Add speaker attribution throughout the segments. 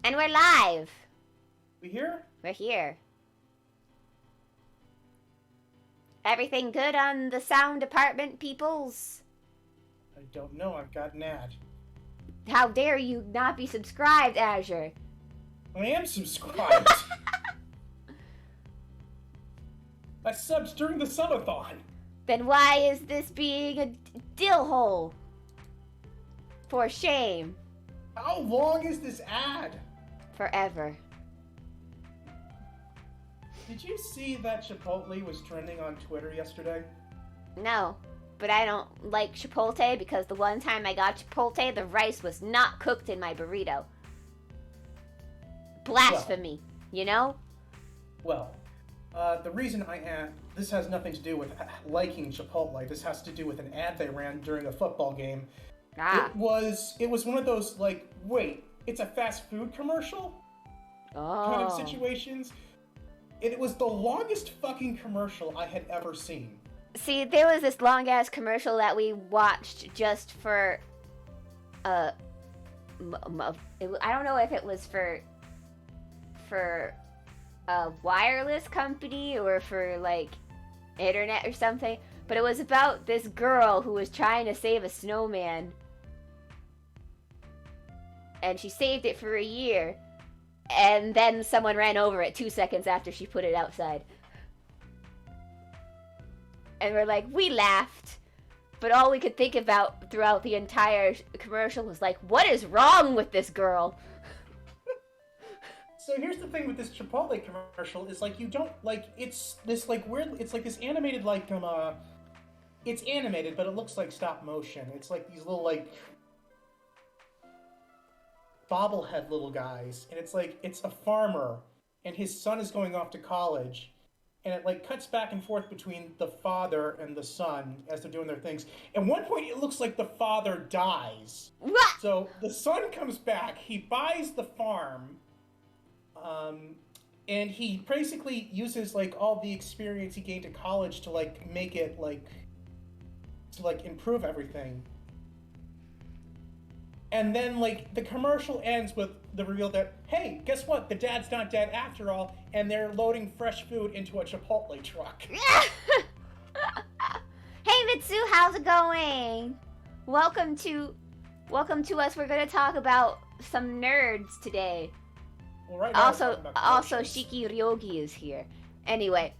Speaker 1: And we're live.
Speaker 2: We here?
Speaker 1: We're here. Everything good on the sound department, peoples?
Speaker 2: I don't know. I've got an ad.
Speaker 1: How dare you not be subscribed, Azure?
Speaker 2: I am subscribed. I subbed during the subathon.
Speaker 1: Then why is this being a dill hole? For shame.
Speaker 2: How long is this ad?
Speaker 1: Forever.
Speaker 2: Did you see that Chipotle was trending on Twitter yesterday?
Speaker 1: No, but I don't like Chipotle because the one time I got Chipotle, the rice was not cooked in my burrito. Blasphemy, you know?
Speaker 2: Well, the reason I am... This has nothing to do with liking Chipotle. This has to do with an ad they ran during a football game.
Speaker 1: Ah.
Speaker 2: It was one of those, like, wait, it's a fast food commercial? Kind of situations. It was the longest fucking commercial I had ever seen.
Speaker 1: See, there was this long-ass commercial that we watched just for, I don't know if it was for a wireless company or for, like, internet or something, but it was about this girl who was trying to save a snowman. And she saved it for a year. And then someone ran over it 2 seconds after she put it outside. And we're like, we laughed. But all we could think about throughout the entire commercial was like, what is wrong with this girl?
Speaker 2: So here's the thing with this Chipotle commercial is like you don't like it's this like weird it's like this animated like it's animated but it looks like stop motion. It's like these little like bobblehead little guys, and it's like it's a farmer and his son is going off to college, and it like cuts back and forth between the father and the son as they're doing their things. At one point it looks like the father dies.
Speaker 1: What?
Speaker 2: So the son comes back, he buys the farm, and he basically uses like all the experience he gained at college to like make it like to like improve everything. And then, like, the commercial ends with the reveal that, hey, guess what? The dad's not dead after all, and they're loading fresh food into a Chipotle truck.
Speaker 1: Hey, Mitsu, how's it going? Welcome to us. We're going to talk about some nerds today.
Speaker 2: Well, right now
Speaker 1: Also, Shiki Ryogi is here. Anyway,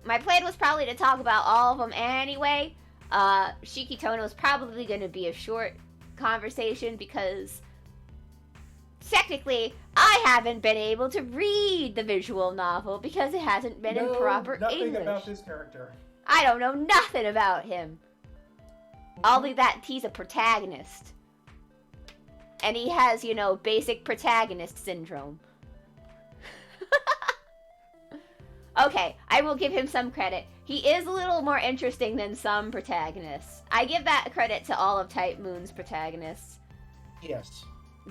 Speaker 1: my plan was probably to talk about all of them anyway. Shiki Tono is probably going to be a short conversation because technically I haven't been able to read the visual novel because it hasn't been in proper
Speaker 2: nothing
Speaker 1: English.
Speaker 2: About this character.
Speaker 1: I don't know nothing about him. Only that he's a protagonist. And he has, you know, basic protagonist syndrome. Okay, I will give him some credit. He is a little more interesting than some protagonists. I give that credit to all of Type Moon's protagonists.
Speaker 2: Yes.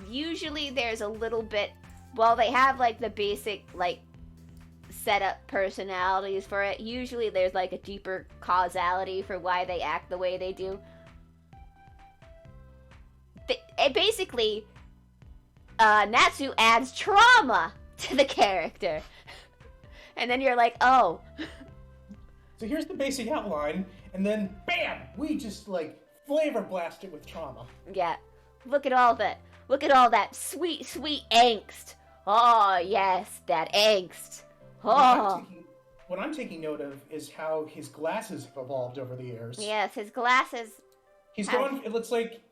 Speaker 1: Usually there's a little bit... Well, they have, like, the basic, like, setup personalities for it. Usually there's, like, a deeper causality for why they act the way they do. Basically, Natsu adds trauma to the character. And then you're like, oh.
Speaker 2: So here's the basic outline, and then, bam! We just, like, flavor blast it with trauma.
Speaker 1: Yeah. Look at all that sweet, sweet angst. Oh, yes, that angst. Oh.
Speaker 2: What I'm taking note of is how his glasses have evolved over the years.
Speaker 1: Yes, his glasses.
Speaker 2: It looks like,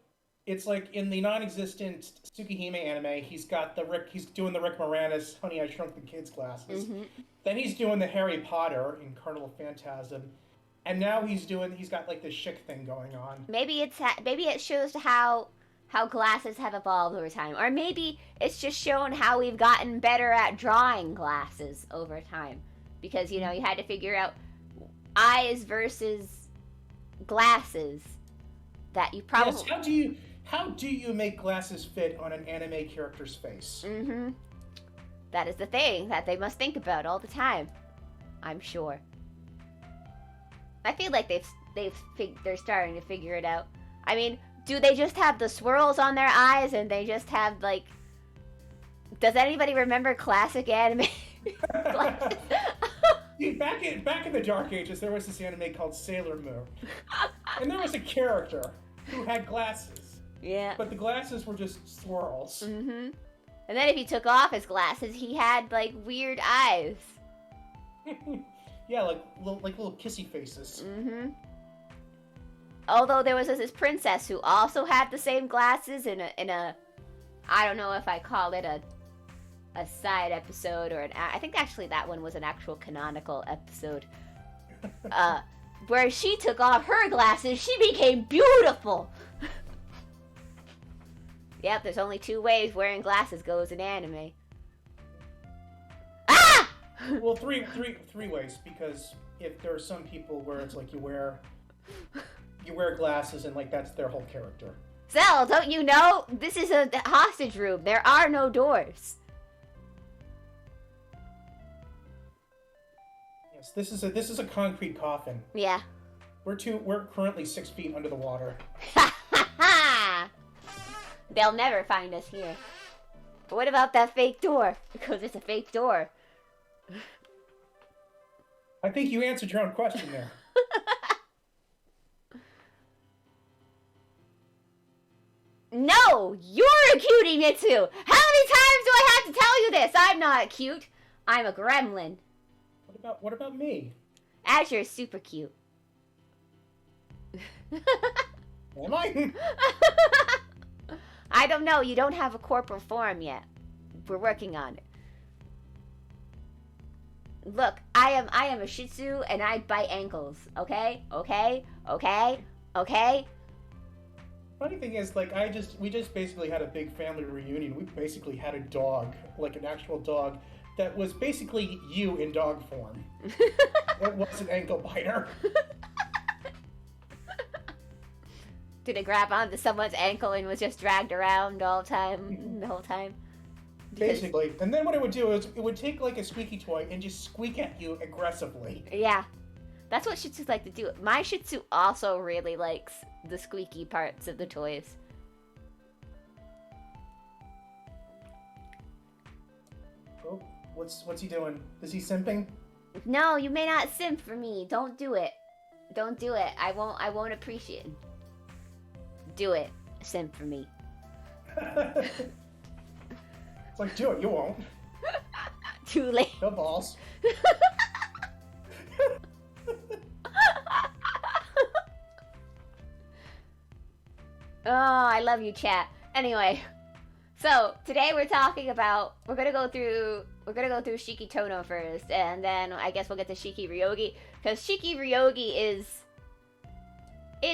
Speaker 2: it's like in the non-existent Tsukihime anime, he's doing the Rick Moranis Honey, I Shrunk the Kids glasses. Mm-hmm. Then he's doing the Harry Potter in Carnival Phantasm. And now he's got like this chic thing going on.
Speaker 1: Maybe it shows how glasses have evolved over time. Or maybe it's just shown how we've gotten better at drawing glasses over time. Because, you know, you had to figure out eyes versus glasses that you probably...
Speaker 2: Yes, how do you make glasses fit on an anime character's face?
Speaker 1: Mm-hmm. That is the thing that they must think about all the time. I'm sure. I feel like they're starting to figure it out. I mean, do they just have the swirls on their eyes and they just have, like, Does anybody remember classic anime?
Speaker 2: Dude, back in the Dark Ages, there was this anime called Sailor Moon, and there was a character who had glasses.
Speaker 1: Yeah.
Speaker 2: But the glasses were just swirls.
Speaker 1: Mm-hmm. And then if he took off his glasses, he had like weird eyes.
Speaker 2: Yeah, like little kissy faces.
Speaker 1: Mm-hmm. Although there was this princess who also had the same glasses in a I don't know if I call it a side episode or I think actually that one was an actual canonical episode. Where she took off her glasses, she became beautiful. Yep, there's only 2 ways wearing glasses goes in anime. Ah!
Speaker 2: Well, three ways, because if there are some people where it's like you wear glasses and like that's their whole character.
Speaker 1: Zell, don't you know? This is a hostage room. There are no doors.
Speaker 2: Yes, this is a concrete coffin.
Speaker 1: Yeah.
Speaker 2: We're currently 6 feet under the water.
Speaker 1: Ha ha ha! They'll never find us here. But what about that fake door? Because it's a fake door.
Speaker 2: I think you answered your own question there.
Speaker 1: No! You're a cutie, Mitsu! How many times do I have to tell you this? I'm not cute. I'm a gremlin.
Speaker 2: What about me?
Speaker 1: Azure is super cute.
Speaker 2: Am I?
Speaker 1: I don't know. You don't have a corporal form yet. We're working on it. Look, I am a Shih Tzu and I bite ankles. Okay? Okay? Okay? Okay?
Speaker 2: Funny thing is, like, we just basically had a big family reunion. We basically had a dog, like an actual dog, that was basically you in dog form. It was an ankle biter.
Speaker 1: Did it grab onto someone's ankle and was just dragged around the whole time?
Speaker 2: Basically. And then what it would do is it would take like a squeaky toy and just squeak at you aggressively.
Speaker 1: Yeah. That's what Shih Tzus like to do. My Shih Tzu also really likes the squeaky parts of the toys.
Speaker 2: Oh, what's he doing? Is he simping?
Speaker 1: No, you may not simp for me. Don't do it. Don't do it. I won't appreciate it. Do it. Simp for me.
Speaker 2: It's like, do it, you won't.
Speaker 1: Too late.
Speaker 2: No balls.
Speaker 1: Oh, I love you, chat. Anyway, so today we're gonna go through Shiki Tono first, and then I guess we'll get to Shiki Ryogi, because Shiki Ryogi is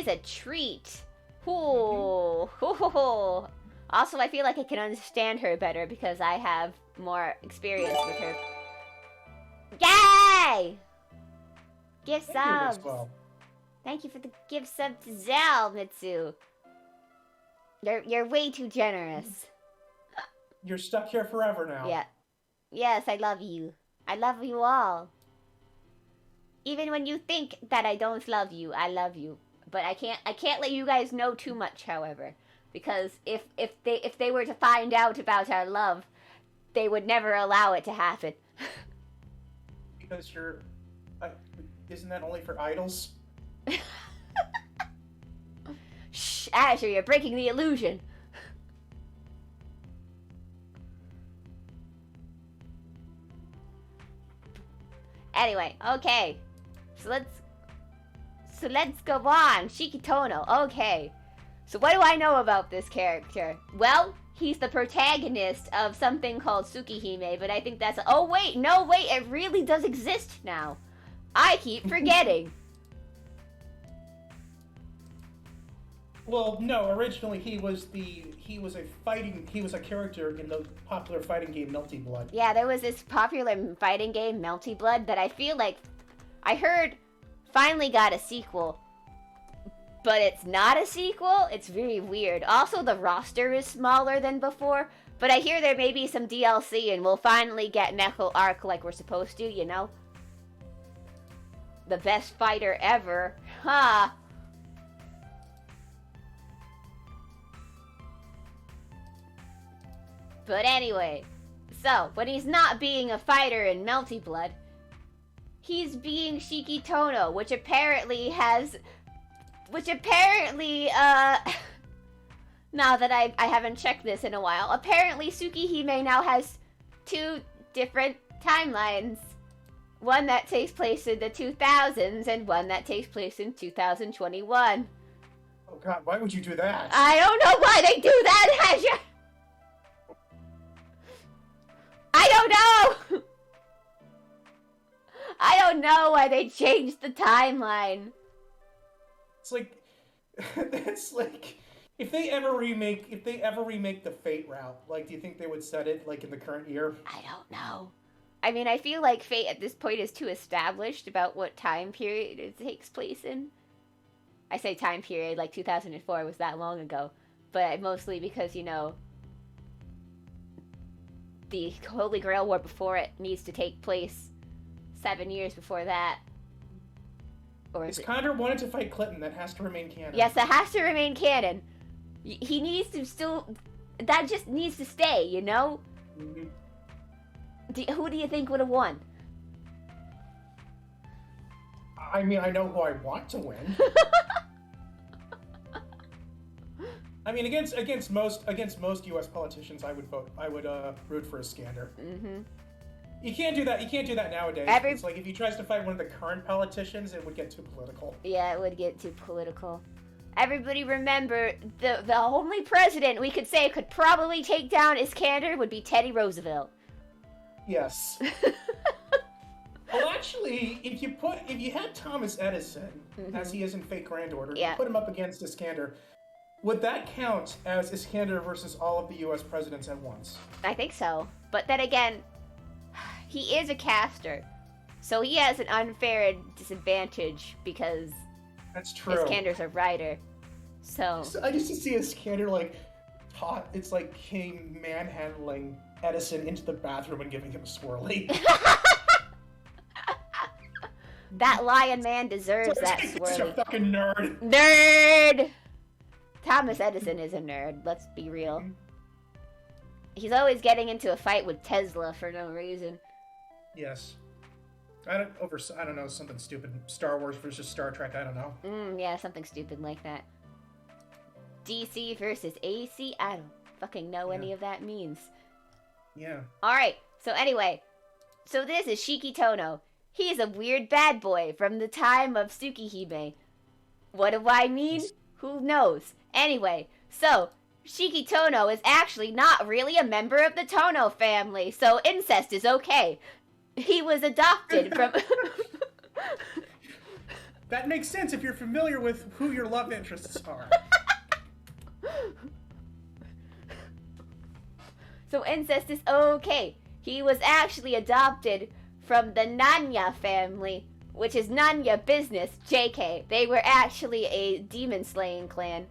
Speaker 1: a treat. Ooh. Mm-hmm. Also, I feel like I can understand her better because I have more experience with her. Yay! Gift subs. Thank you for the gift sub to Zell, Mitsu. You're way too generous.
Speaker 2: You're stuck here forever now.
Speaker 1: Yeah. Yes, I love you. I love you all. Even when you think that I don't love you, I love you. But I can't let you guys know too much, however, because if they were to find out about our love, they would never allow it to happen.
Speaker 2: Because isn't that only for idols?
Speaker 1: Shh, Azure, you're breaking the illusion. Anyway, okay. So let's go on. Shiki Tono. Okay. So what do I know about this character? Well, he's the protagonist of something called Tsukihime, but I think that's... Oh, wait. No, wait. It really does exist now. I keep forgetting.
Speaker 2: Well, no. Originally, he was a character in the popular fighting game Melty Blood.
Speaker 1: Yeah, there was this popular fighting game, Melty Blood, that I feel like I heard finally got a sequel. But it's not a sequel. It's very weird. Also, the roster is smaller than before. But I hear there may be some DLC and we'll finally get Neko Arc like we're supposed to, you know? The best fighter ever. Huh. But anyway, So, when he's not being a fighter in Melty Blood, he's being Shiki Tono, which apparently, now that I haven't checked this in a while, apparently Tsukihime now has 2 different timelines. One that takes place in the 2000s and one that takes place in 2021.
Speaker 2: Oh god, why would you do that?
Speaker 1: I don't know why they do that, Azure! I don't know! I don't know why they changed the timeline.
Speaker 2: It's like... It's like... If they ever remake the Fate route, like, do you think they would set it, like, in the current year?
Speaker 1: I don't know. I mean, I feel like Fate at this point is too established about what time period it takes place in. I say time period, like 2004 was that long ago. But mostly because, you know, the Holy Grail War before it needs to take place 7 years before that. Or
Speaker 2: If Condor wanted to fight Clinton, that has to remain canon.
Speaker 1: Yes, that has to remain canon. He needs to still... That just needs to stay, you know?
Speaker 2: Mm-hmm.
Speaker 1: Who do you think would have won?
Speaker 2: I mean, I know who I want to win. I mean, against most U.S. politicians, I would root for Iskander.
Speaker 1: Mm-hmm.
Speaker 2: You can't do that. You can't do that nowadays. It's like if he tries to fight one of the current politicians, it would get too political.
Speaker 1: Yeah, it would get too political. Everybody remember, the only president we could say could probably take down Iskander would be Teddy Roosevelt.
Speaker 2: Yes. Well, actually, if you had Thomas Edison, as he is in Fate Grand Order, put him up against Iskander, would that count as Iskander versus all of the U.S. presidents at once?
Speaker 1: I think so. But then again, he is a caster, so he has an unfair disadvantage because
Speaker 2: that's true.
Speaker 1: Iskander's a writer. So
Speaker 2: I used to see Iskander like taught. It's like him manhandling Edison into the bathroom and giving him a swirly.
Speaker 1: That lion man deserves that swirly.
Speaker 2: He's a fucking nerd.
Speaker 1: Nerd! Thomas Edison is a nerd, let's be real. He's always getting into a fight with Tesla for no reason.
Speaker 2: Yes. I don't know, something stupid. Star Wars versus Star Trek, I don't know.
Speaker 1: Yeah, something stupid like that. DC versus AC? I don't fucking know any of that means.
Speaker 2: Yeah.
Speaker 1: Alright, so anyway. So this is Shiki Tono. He's a weird bad boy from the time of Tsukihime. What do I mean? Who knows? Anyway, so Shiki Tono is actually not really a member of the Tono family, so incest is okay. He was adopted from...
Speaker 2: That makes sense if you're familiar with who your love interests are.
Speaker 1: So incest is okay. He was actually adopted from the Nanya family, which is Nanya Business, JK. They were actually a demon-slaying clan.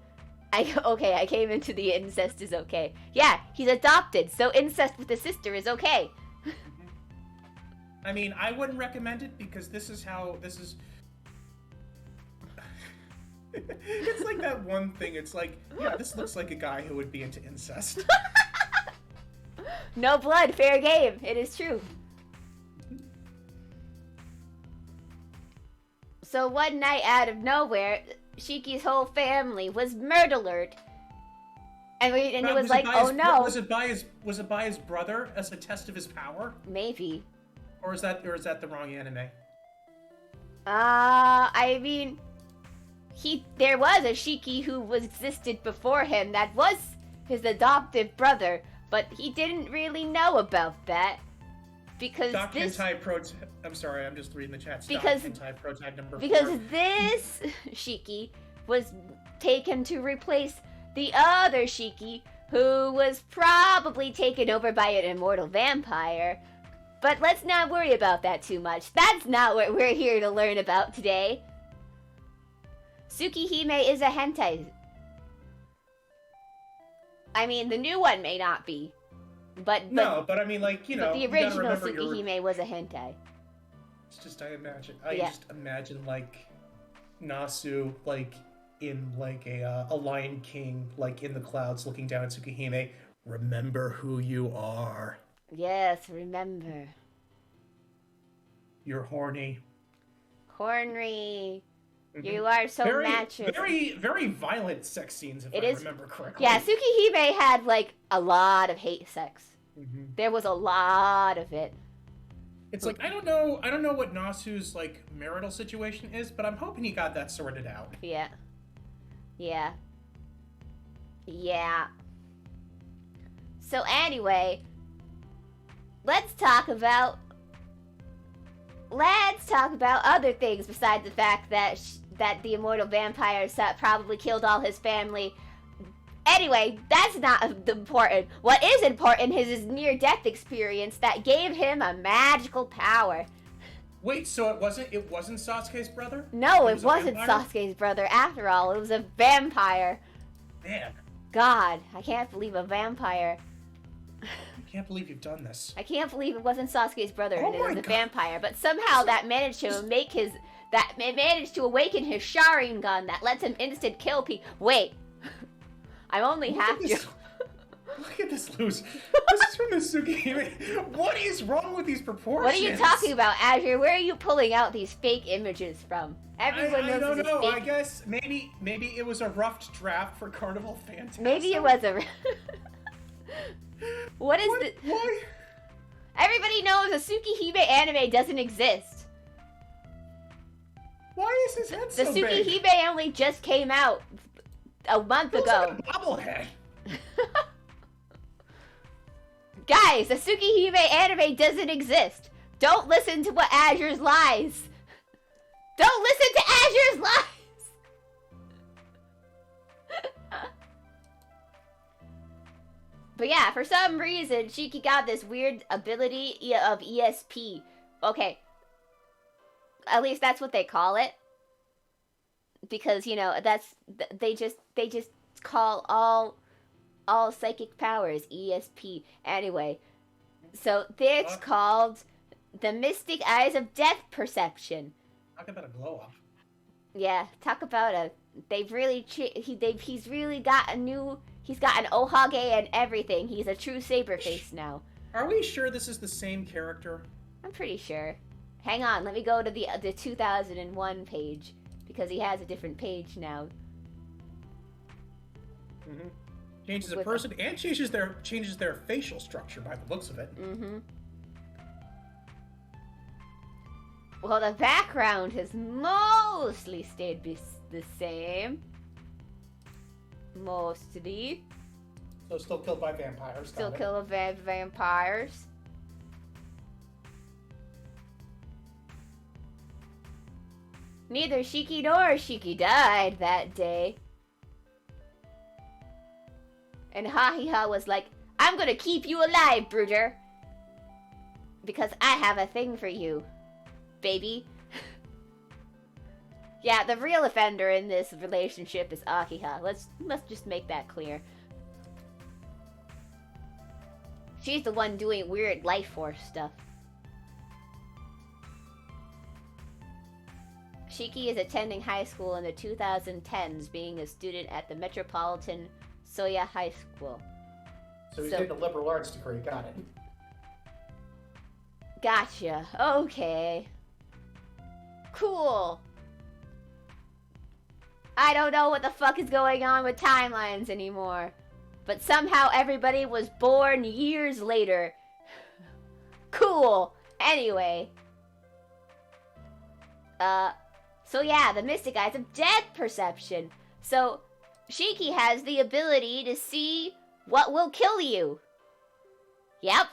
Speaker 1: I came into the incest is okay. Yeah, he's adopted, so incest with a sister is okay.
Speaker 2: I mean, I wouldn't recommend it because this is... It's like that one thing, it's like, yeah, this looks like a guy who would be into incest.
Speaker 1: No blood, fair game. It is true. So one night out of nowhere, Shiki's whole family was murdered. And it was like, oh no.
Speaker 2: Was it by his brother as a test of his power?
Speaker 1: Maybe.
Speaker 2: Or is that the wrong anime?
Speaker 1: I mean, there was a Shiki who existed before him that was his adoptive brother, but he didn't really know about that. Because
Speaker 2: I'm sorry, I'm just reading the chat.
Speaker 1: Because this Shiki was taken to replace the other Shiki, who was probably taken over by an immortal vampire. But let's not worry about that too much. That's not what we're here to learn about today. Tsukihime is a hentai. I mean, the new one may not be. But
Speaker 2: I mean, like, you know,
Speaker 1: the original Tsukihime was a hentai.
Speaker 2: It's just, I just imagine, like, Nasu, like, in, like, a Lion King, like, in the clouds, looking down at Tsukihime. Remember who you are.
Speaker 1: Yes, remember.
Speaker 2: You're horny.
Speaker 1: Horny.
Speaker 2: Mhm.
Speaker 1: You are so
Speaker 2: Very,
Speaker 1: matchless.
Speaker 2: very violent sex scenes, if
Speaker 1: It
Speaker 2: I
Speaker 1: is-
Speaker 2: remember correctly.
Speaker 1: Yeah, Tsukihime had, like, a lot of hate sex.
Speaker 2: Mhm.
Speaker 1: There was a lot of it.
Speaker 2: It's like I don't know what Nasu's like marital situation is, but I'm hoping he got that sorted out.
Speaker 1: Yeah. Yeah. Yeah. So anyway, let's talk about other things besides the fact that that the immortal vampire probably killed all his family. Anyway, that's not important. What is important is his near-death experience that gave him a magical power.
Speaker 2: Wait, so it wasn't Sasuke's brother?
Speaker 1: No,
Speaker 2: He
Speaker 1: it
Speaker 2: was a
Speaker 1: wasn't
Speaker 2: vampire?
Speaker 1: Sasuke's brother after all. It was a vampire.
Speaker 2: Man,
Speaker 1: God, I can't believe a vampire.
Speaker 2: I can't believe you've done this.
Speaker 1: I can't believe it wasn't Sasuke's brother
Speaker 2: Oh
Speaker 1: and it was
Speaker 2: my
Speaker 1: a
Speaker 2: God.
Speaker 1: vampire. But somehow that managed to managed to awaken his Sharingan that lets him instant kill people. Wait, I'm only half.
Speaker 2: Look at this loose. This is from the Tsukihime. What is wrong with these proportions?
Speaker 1: What are you talking about, Azure? Where are you pulling out these fake images from? Everyone
Speaker 2: I
Speaker 1: knows
Speaker 2: don't
Speaker 1: this is
Speaker 2: know. I
Speaker 1: fake.
Speaker 2: guess maybe it was a rough draft for Carnival Phantasm.
Speaker 1: Maybe it was a. What is the?
Speaker 2: Why?
Speaker 1: Everybody knows a Tsukihime anime doesn't exist.
Speaker 2: Why is his head
Speaker 1: The
Speaker 2: so big?
Speaker 1: Tsukihime only just came out a month
Speaker 2: Looks
Speaker 1: ago.
Speaker 2: like a bobblehead.
Speaker 1: Guys, the Tsukihime anime doesn't exist. Don't listen to what Azure's lies. Don't listen to Azure's lies. But yeah, for some reason, Shiki got this weird ability of ESP. Okay. At least that's what they call it. Because, you know, they just call all psychic powers ESP. Anyway, so it's called the Mystic Eyes of Death Perception.
Speaker 2: Talk about a glow up.
Speaker 1: Yeah, talk about a. They've really he's really got a new. He's got an Ohage and everything. He's a true Saberface now.
Speaker 2: Are we sure this is the same character?
Speaker 1: I'm pretty sure. Hang on, let me go to the 2001 page because he has a different page now.
Speaker 2: Mm-hmm. Changes a
Speaker 1: With-
Speaker 2: person and changes their facial structure by the looks of it.
Speaker 1: Mm-hmm. Well, the background has mostly stayed the same. Mostly.
Speaker 2: So still killed by vampires.
Speaker 1: Still
Speaker 2: got it.
Speaker 1: kill vampires. Neither Shiki nor Shiki died that day. And Hahiha was like, I'm gonna keep you alive, Brooder. Because I have a thing for you, baby. Yeah, the real offender in this relationship is Akiha. Let's just make that clear. She's the one doing weird life force stuff. Shiki is attending high school in the 2010s, being a student at the Metropolitan Soya High School.
Speaker 2: So he's getting a liberal arts degree. Got it.
Speaker 1: Gotcha. Okay. Cool. I don't know what the fuck is going on with timelines anymore. But somehow everybody was born years later. Cool. Anyway. So yeah, the Mystic Eyes of Death Perception. So, Shiki has the ability to see what will kill you. Yep.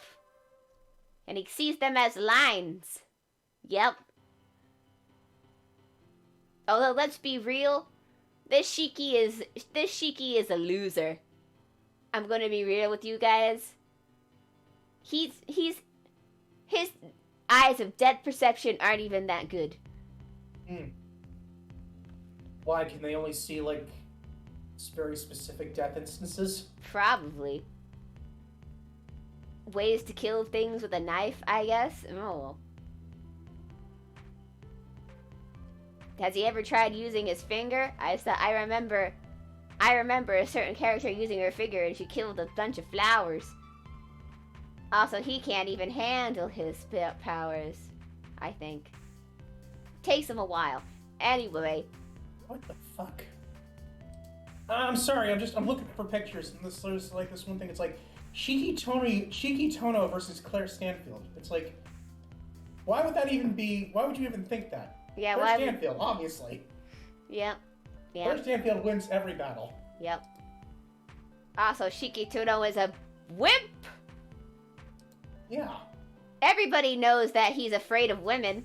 Speaker 1: And he sees them as lines. Yep. Although, let's be real, this Shiki is a loser. I'm gonna be real with you guys. His eyes of death perception aren't even that good.
Speaker 2: Why can they only see like very specific death instances?
Speaker 1: Probably. Ways to kill things with a knife, I guess. Oh. Has he ever tried using his finger? I remember a certain character using her finger and she killed a bunch of flowers. Also, he can't even handle his powers, I think. Takes him a while. Anyway.
Speaker 2: What the fuck? I'm sorry, I'm looking for pictures, and there's like this one thing, it's like, Shiki Tono versus Claire Stanfield. It's like, why would you even think that?
Speaker 1: Yeah,
Speaker 2: Claire Stanfield, obviously.
Speaker 1: Yep.
Speaker 2: Claire Stanfield wins every battle.
Speaker 1: Yep. Also, Shiki Tono is a wimp!
Speaker 2: Yeah.
Speaker 1: Everybody knows that he's afraid of women.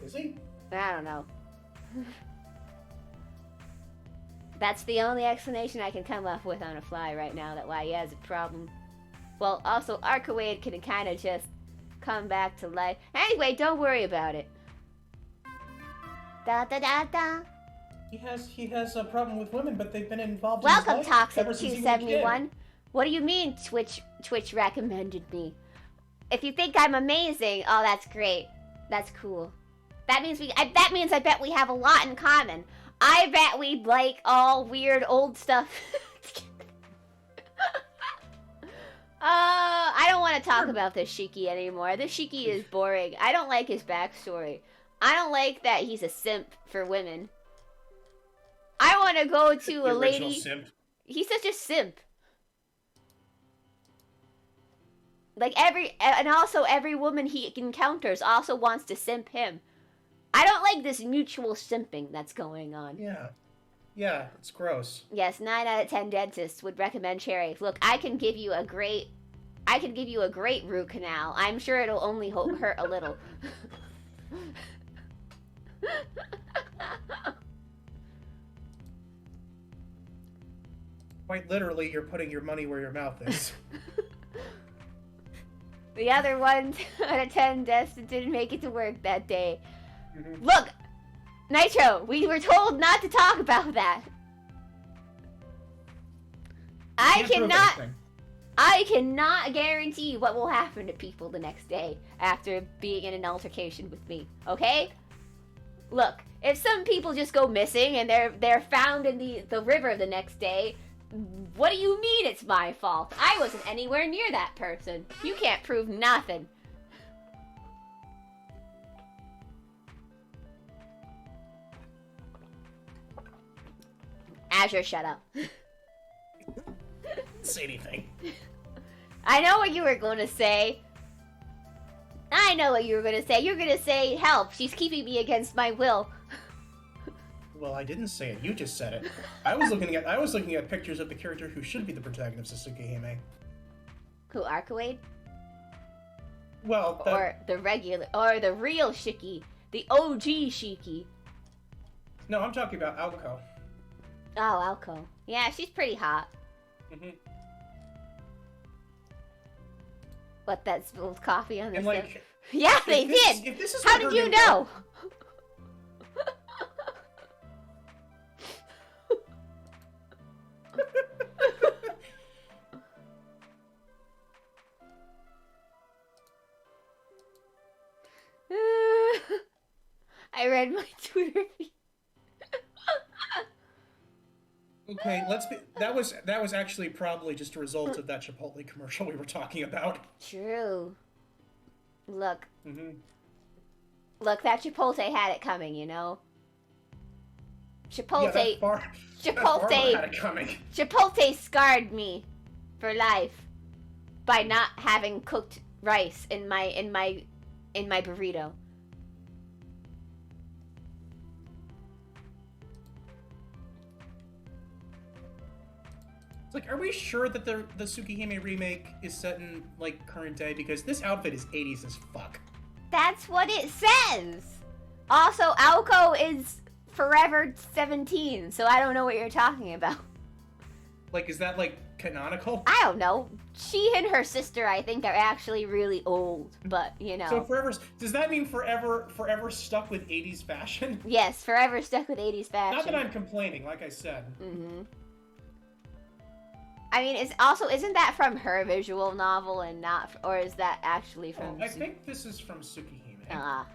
Speaker 2: Is he?
Speaker 1: I don't know. That's the only explanation I can come up with on a fly right now, that why he has a problem. Well, also, Arcade can kind of just come back to life. Anyway, don't worry about it. Da da da da.
Speaker 2: He has a problem with women, but they've been involved
Speaker 1: Welcome,
Speaker 2: in his life ever since he was a kid.
Speaker 1: Toxic271. What do you mean Twitch recommended me? If you think I'm amazing, oh, that's great. That's cool. That means I bet we have a lot in common. I bet we like all weird old stuff. I don't want to talk about this Shiki anymore. This Shiki is boring. I don't like his backstory. I don't like that he's a simp for women. I want to go to a lady.
Speaker 2: Simp.
Speaker 1: He's such a simp. Like every woman he encounters also wants to simp him. I don't like this mutual simping that's going on.
Speaker 2: Yeah, it's gross.
Speaker 1: Yes, 9 out of 10 dentists would recommend Cherry. Look, I can give you a great root canal. I'm sure it'll only hurt a little.
Speaker 2: Quite literally, you're putting your money where your mouth is.
Speaker 1: The other 1 out of 10 dentists didn't make it to work that day.
Speaker 2: Mm-hmm.
Speaker 1: Look, Nitro, we were told not to talk about that. I cannot guarantee what will happen to people the next day after being in an altercation with me, okay? Look, if some people just go missing and they're found in the river the next day, what do you mean it's my fault? I wasn't anywhere near that person. You can't prove nothing. Azure, shut up.
Speaker 2: Say anything.
Speaker 1: I know what you were going to say. I know what you were going to say. You're going to say, help, she's keeping me against my will.
Speaker 2: Well, I didn't say it. You just said it. I was looking at pictures of the character who should be the protagonist of Tsukihime.
Speaker 1: Who, Arcade?
Speaker 2: Well,
Speaker 1: or the real Shiki, the OG Shiki.
Speaker 2: No, I'm talking about Aoko.
Speaker 1: Oh, Aoko. Yeah, she's pretty hot.
Speaker 2: Mm-hmm.
Speaker 1: What, that spilled coffee on the
Speaker 2: stove?
Speaker 1: Yeah, they did!
Speaker 2: If this is
Speaker 1: How did you know? I read my Twitter feed.
Speaker 2: Okay, that was actually probably just a result of that Chipotle commercial we were talking about.
Speaker 1: True. Look.
Speaker 2: Mm-hmm.
Speaker 1: Look, that Chipotle had it coming, you know? Chipotle
Speaker 2: had it coming.
Speaker 1: Chipotle scarred me for life by not having cooked rice in my burrito.
Speaker 2: It's like, are we sure that the Tsukihime remake is set in, like, current day? Because this outfit is 80s as fuck.
Speaker 1: That's what it says! Also, Aoko is forever 17, so I don't know what you're talking about.
Speaker 2: Like, is that, like, canonical?
Speaker 1: I don't know. She and her sister, I think, are actually really old, but, you know.
Speaker 2: So forever... Does that mean forever stuck with 80s fashion?
Speaker 1: Yes, forever stuck with 80s fashion.
Speaker 2: Not that I'm complaining, like I said.
Speaker 1: Mm-hmm. I mean, isn't that from her visual novel and not, or is that actually from...
Speaker 2: I think this is from Tsukihime.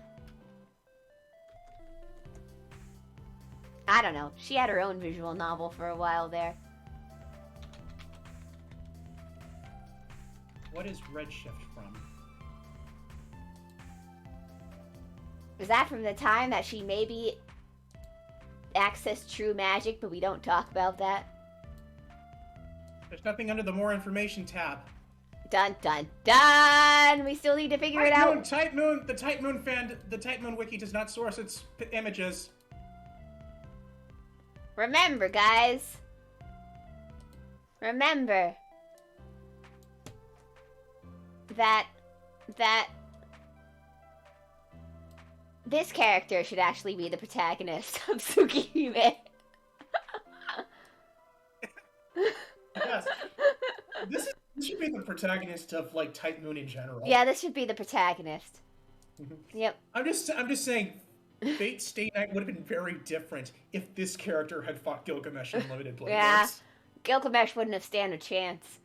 Speaker 1: I don't know. She had her own visual novel for a while there.
Speaker 2: What is Redshift from?
Speaker 1: Is that from the time that she maybe accessed true magic, but we don't talk about that?
Speaker 2: There's nothing under the more information tab.
Speaker 1: Dun dun dun! We still need to figure it out.
Speaker 2: Type Moon, the Type Moon wiki does not source its images.
Speaker 1: Remember, guys. Remember that this character should actually be the protagonist of Tsukihime.
Speaker 2: Yes. This should be the protagonist of, like, Type Moon in general.
Speaker 1: Yeah, this should be the protagonist. Yep.
Speaker 2: I'm just saying, Fate Stay Night would have been very different if this character had fought Gilgamesh in Limited Blade
Speaker 1: Yeah.
Speaker 2: Wars.
Speaker 1: Gilgamesh wouldn't have stand a chance.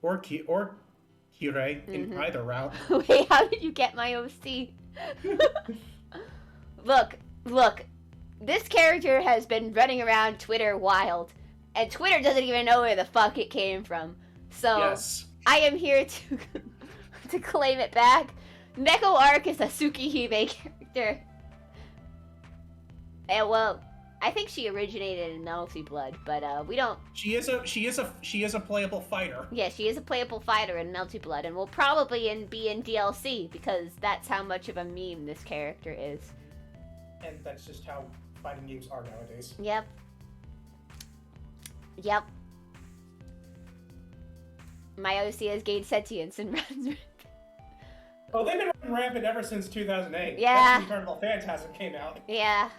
Speaker 2: Or Kirei in either route.
Speaker 1: Wait, how did you get my OC? Look. This character has been running around Twitter wild, and Twitter doesn't even know where the fuck it came from. So,
Speaker 2: Yes.
Speaker 1: I am here to claim it back. Neko Arc is a Tsukihime character. And, well, I think she originated in Melty Blood, but we don't.
Speaker 2: She is a playable fighter.
Speaker 1: Yeah, she is a playable fighter in Melty Blood, and will probably be in DLC because that's how much of a meme this character is.
Speaker 2: And that's just how fighting games are nowadays.
Speaker 1: Yep. My OC has gained sentience and runs.
Speaker 2: Oh, they've been running rampant ever since 2008.
Speaker 1: Yeah.
Speaker 2: That's when Eternal Phantasm came out.
Speaker 1: Yeah.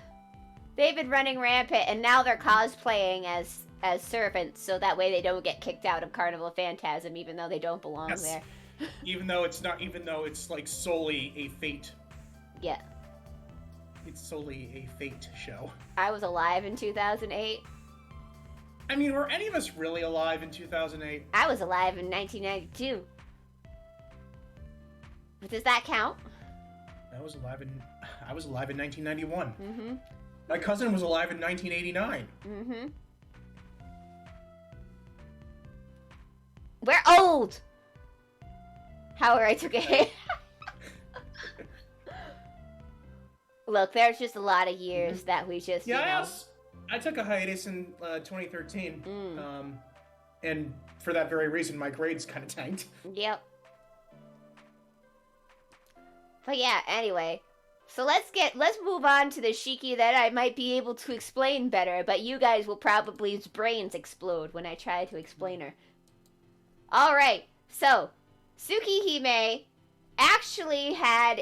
Speaker 1: They've been running rampant, and now they're cosplaying as servants, so that way they don't get kicked out of Carnival of Phantasm, even though they don't belong there.
Speaker 2: Even though it's like solely a Fate.
Speaker 1: Yeah.
Speaker 2: It's solely a Fate show.
Speaker 1: I was alive in 2008.
Speaker 2: I mean, were any of us really alive in 2008?
Speaker 1: I was alive in 1992. But does that count?
Speaker 2: I was alive in 1991.
Speaker 1: Mm-hmm.
Speaker 2: My cousin was alive in 1989.
Speaker 1: Mm-hmm. We're old! However, I took a hit. Look, there's just a lot of years that we just,
Speaker 2: I took a hiatus in 2013. And for that very reason, my grades kind of tanked.
Speaker 1: Yep. But yeah, anyway. So let's move on to the Shiki that I might be able to explain better, but you guys will probably's brains explode when I try to explain her. Alright, so Tsukihime actually had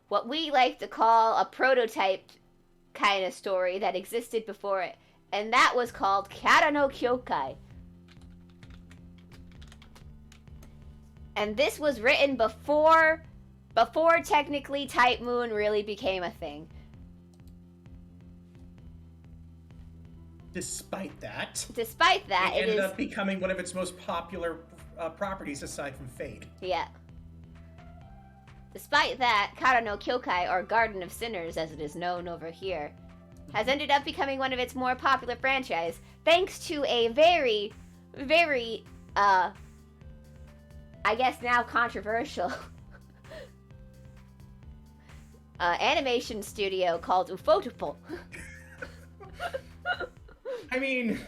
Speaker 1: what we like to call a prototype kind of story that existed before it, and that was called Kara no Kyokai. And this was written before technically Type Moon really became a thing.
Speaker 2: Despite that,
Speaker 1: it
Speaker 2: ended up becoming one of its most popular properties aside from Fate.
Speaker 1: Yeah. Despite that, Kara no Kyokai, or Garden of Sinners as it is known over here, has ended up becoming one of its more popular franchise thanks to a very, very, I guess now controversial animation studio called Ufotable.
Speaker 2: I mean,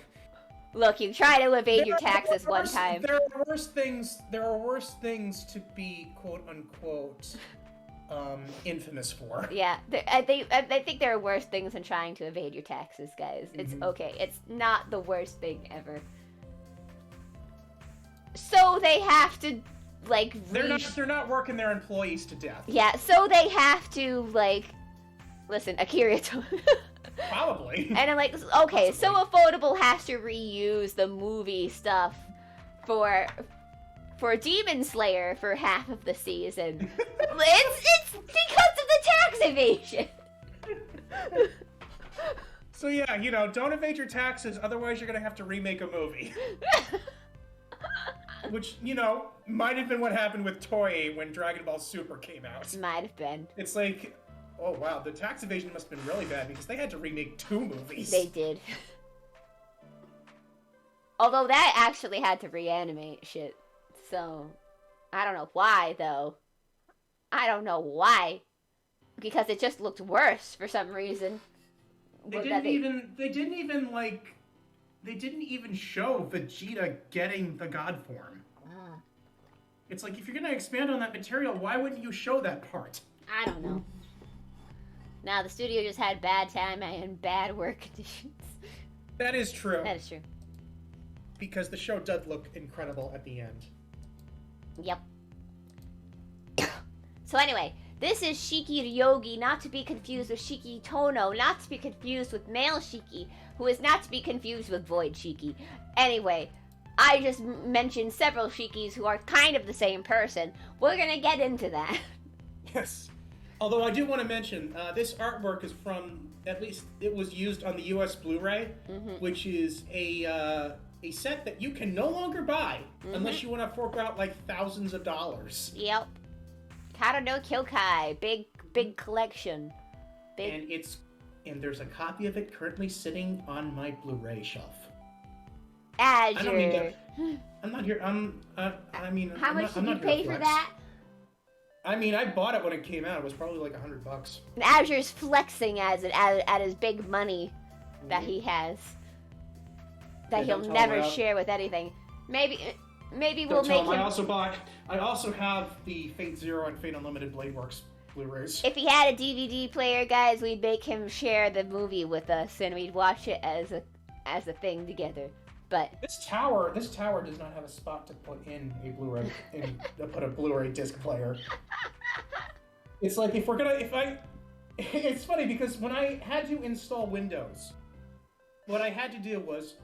Speaker 1: look, you try to evade your taxes one time.
Speaker 2: There are worse things to be quote unquote infamous for.
Speaker 1: Yeah, I think there are worse things than trying to evade your taxes, guys. It's okay. It's not the worst thing ever. So they have to
Speaker 2: they're not working their employees to death.
Speaker 1: Yeah, so they have to listen, Akira
Speaker 2: Probably.
Speaker 1: And I'm like, okay, so Ufotable has to reuse the movie stuff for Demon Slayer for half of the season. it's because of the tax evasion.
Speaker 2: So yeah, don't evade your taxes, otherwise you're gonna have to remake a movie. Which, might have been what happened with Toei when Dragon Ball Super came out.
Speaker 1: Might have been.
Speaker 2: It's like, oh wow, the tax evasion must have been really bad because they had to remake 2 movies.
Speaker 1: They did. Although that actually had to reanimate shit. So, I don't know why, though. I don't know why. Because it just looked worse for some reason.
Speaker 2: They didn't even show Vegeta getting the God form. It's like, if you're gonna expand on that material, why wouldn't you show that part?
Speaker 1: I don't know. Now, the studio just had bad time and bad work conditions.
Speaker 2: That is true.
Speaker 1: That is true.
Speaker 2: Because the show does look incredible at the end.
Speaker 1: Yep. So anyway, this is Shiki Ryogi, not to be confused with Shiki Tono, not to be confused with male Shiki, who is not to be confused with Void Shiki. Anyway, I just mentioned several Shikis who are kind of the same person. We're gonna get into that.
Speaker 2: Yes. Although I do want to mention, this artwork is from, at least it was used on the US Blu-ray, which is a set that you can no longer buy unless you want to fork out like thousands of dollars.
Speaker 1: Yep. Kara no Kyokai, big collection.
Speaker 2: And there's a copy of it currently sitting on my Blu-ray shelf.
Speaker 1: Azure.
Speaker 2: I don't mean to, I'm not here. I mean,
Speaker 1: how much did you pay for that?
Speaker 2: I mean, I bought it when it came out. It was probably like $100.
Speaker 1: And Azure's flexing at his big money that he has, that he'll never share with anything. Maybe we'll make him.
Speaker 2: I also have the Fate Zero and Fate Unlimited Blade Works Blu-rays.
Speaker 1: If he had a DVD player, guys, we'd make him share the movie with us, and we'd watch it as a thing together. But
Speaker 2: this tower does not have a spot to put in a Blu-ray, put a Blu-ray disc player. It's like it's funny because when I had to install Windows, what I had to do was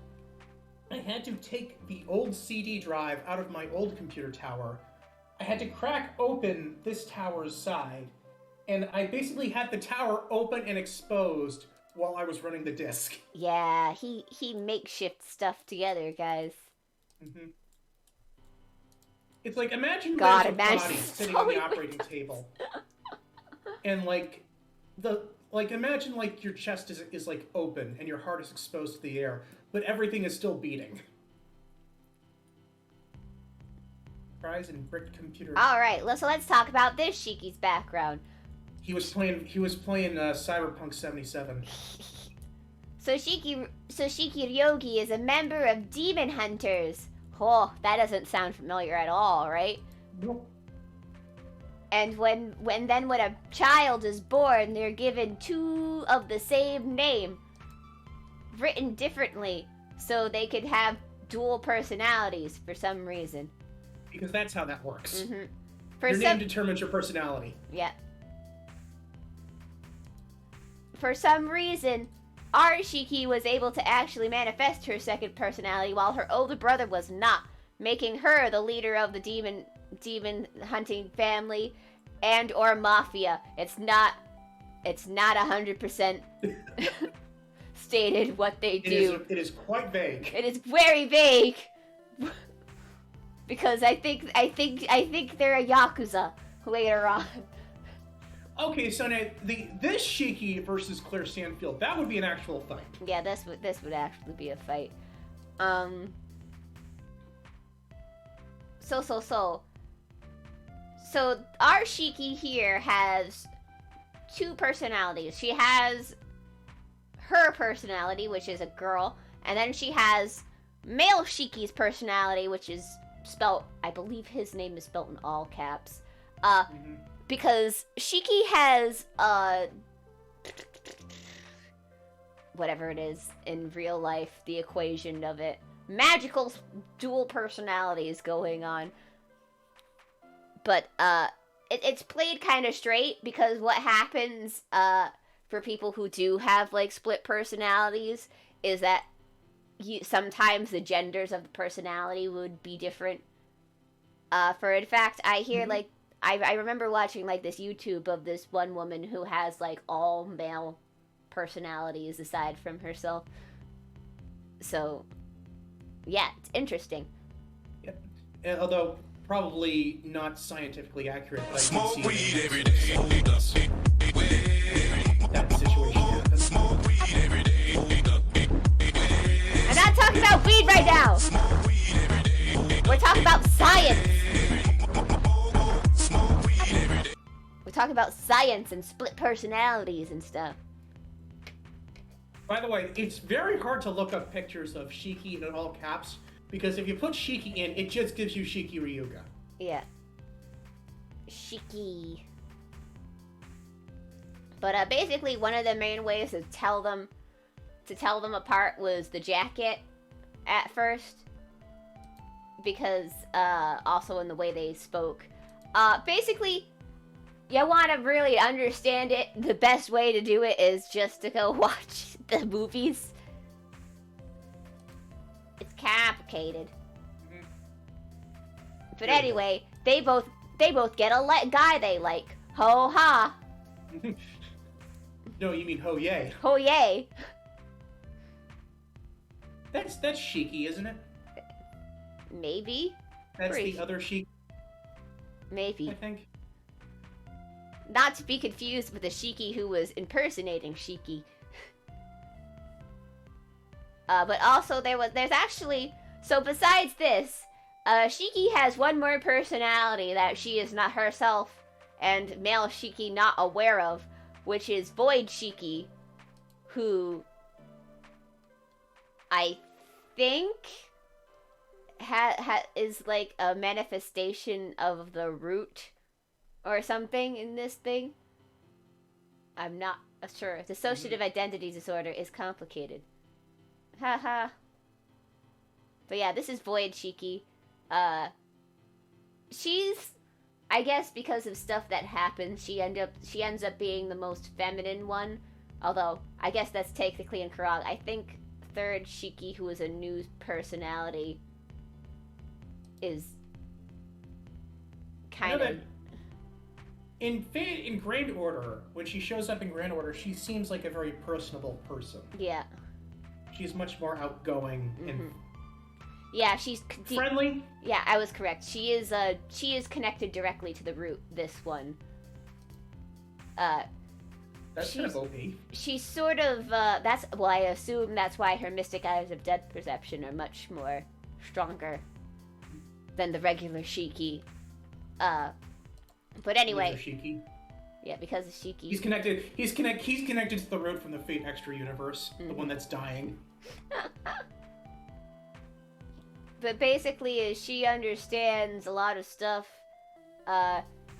Speaker 2: I had to take the old CD drive out of my old computer tower. I had to crack open this tower's side, and I basically had the tower open and exposed while I was running the disc.
Speaker 1: Yeah, he makeshift stuff together, guys.
Speaker 2: It's like, imagine there's a body sitting on the operating table, and imagine like your chest is like open and your heart is exposed to the air, but everything is still beating. Fries and brick computer.
Speaker 1: All right, so let's talk about this Shiki's background.
Speaker 2: He was playing Cyberpunk 77.
Speaker 1: So Shiki Ryogi is a member of Demon Hunters. Oh, that doesn't sound familiar at all, right?
Speaker 2: Nope.
Speaker 1: And when a child is born, they're given two of the same name, written differently, so they could have dual personalities for some reason.
Speaker 2: Because that's how that works.
Speaker 1: Your
Speaker 2: name determines your personality.
Speaker 1: Yeah. For some reason, our Shiki was able to actually manifest her second personality while her older brother was not, making her the leader of the demon hunting family and or mafia. It's not 100% stated what they do.
Speaker 2: It is quite vague.
Speaker 1: It is very vague. Because I think they're a Yakuza later on.
Speaker 2: Okay, so now this Shiki versus Claire Stanfield, that would be an actual fight.
Speaker 1: Yeah, this would actually be a fight. So our Shiki here has two personalities. She has her personality, which is a girl, and then she has male Shiki's personality, which is spelt, I believe his name is spelt in all caps. Because Shiki has, whatever it is in real life, the equation of it, magical dual personalities going on. But, it's played kind of straight, because what happens, for people who do have, like, split personalities, is that sometimes the genders of the personality would be different. In fact, I hear, like, I remember watching, like, this YouTube of this one woman who has, like, all male personalities aside from herself. So, yeah, it's interesting.
Speaker 2: Yep. And although probably not scientifically accurate, but
Speaker 3: Smoke weed every day.
Speaker 2: That situation happens.
Speaker 3: Smoke weed every day.
Speaker 1: I'm not talking about weed right now. We're talking about science. talk about science and split personalities and stuff.
Speaker 2: By the way, it's very hard to look up pictures of Shiki in all caps, because if you put Shiki in, it just gives you Shiki Ryuga.
Speaker 1: Yeah. Shiki. But basically, one of the main ways to tell them apart was the jacket at first, because also in the way they spoke. Basically, you want to really understand it. The best way to do it is just to go watch the movies. It's complicated.
Speaker 2: Mm-hmm.
Speaker 1: But anyway, they both get a guy they like. Ho ha.
Speaker 2: No, you mean ho yay.
Speaker 1: Ho yay.
Speaker 2: That's Shiki, isn't it?
Speaker 1: Maybe.
Speaker 2: That's the other Shiki,
Speaker 1: Maybe.
Speaker 2: I think.
Speaker 1: Not to be confused with the Shiki who was impersonating Shiki. But also there's actually, so besides this, Shiki has one more personality that she is not herself and male Shiki not aware of, which is Void Shiki, who I think is like a manifestation of the root or something in this thing. I'm not sure. Dissociative identity disorder is complicated. Haha. But yeah, this is Void Shiki. She's, I guess because of stuff that happens, she ends up being the most feminine one. Although, I guess that's technically incorrect. I think third Shiki, who is a new personality, is kind of...
Speaker 2: In Grand Order, when she shows up in Grand Order, she seems like a very personable person.
Speaker 1: Yeah.
Speaker 2: She's much more outgoing and
Speaker 1: yeah, she's
Speaker 2: friendly.
Speaker 1: Yeah, I was correct. She is connected directly to the root. This one.
Speaker 2: That's kind of OP.
Speaker 1: She's sort of I assume that's why her mystic eyes of depth perception are much more stronger than the regular Shiki. But anyway.
Speaker 2: Shiki.
Speaker 1: Yeah, because of Shiki.
Speaker 2: He's connected to the root from the Fate Extra universe, the one that's dying.
Speaker 1: But basically, she understands a lot of stuff.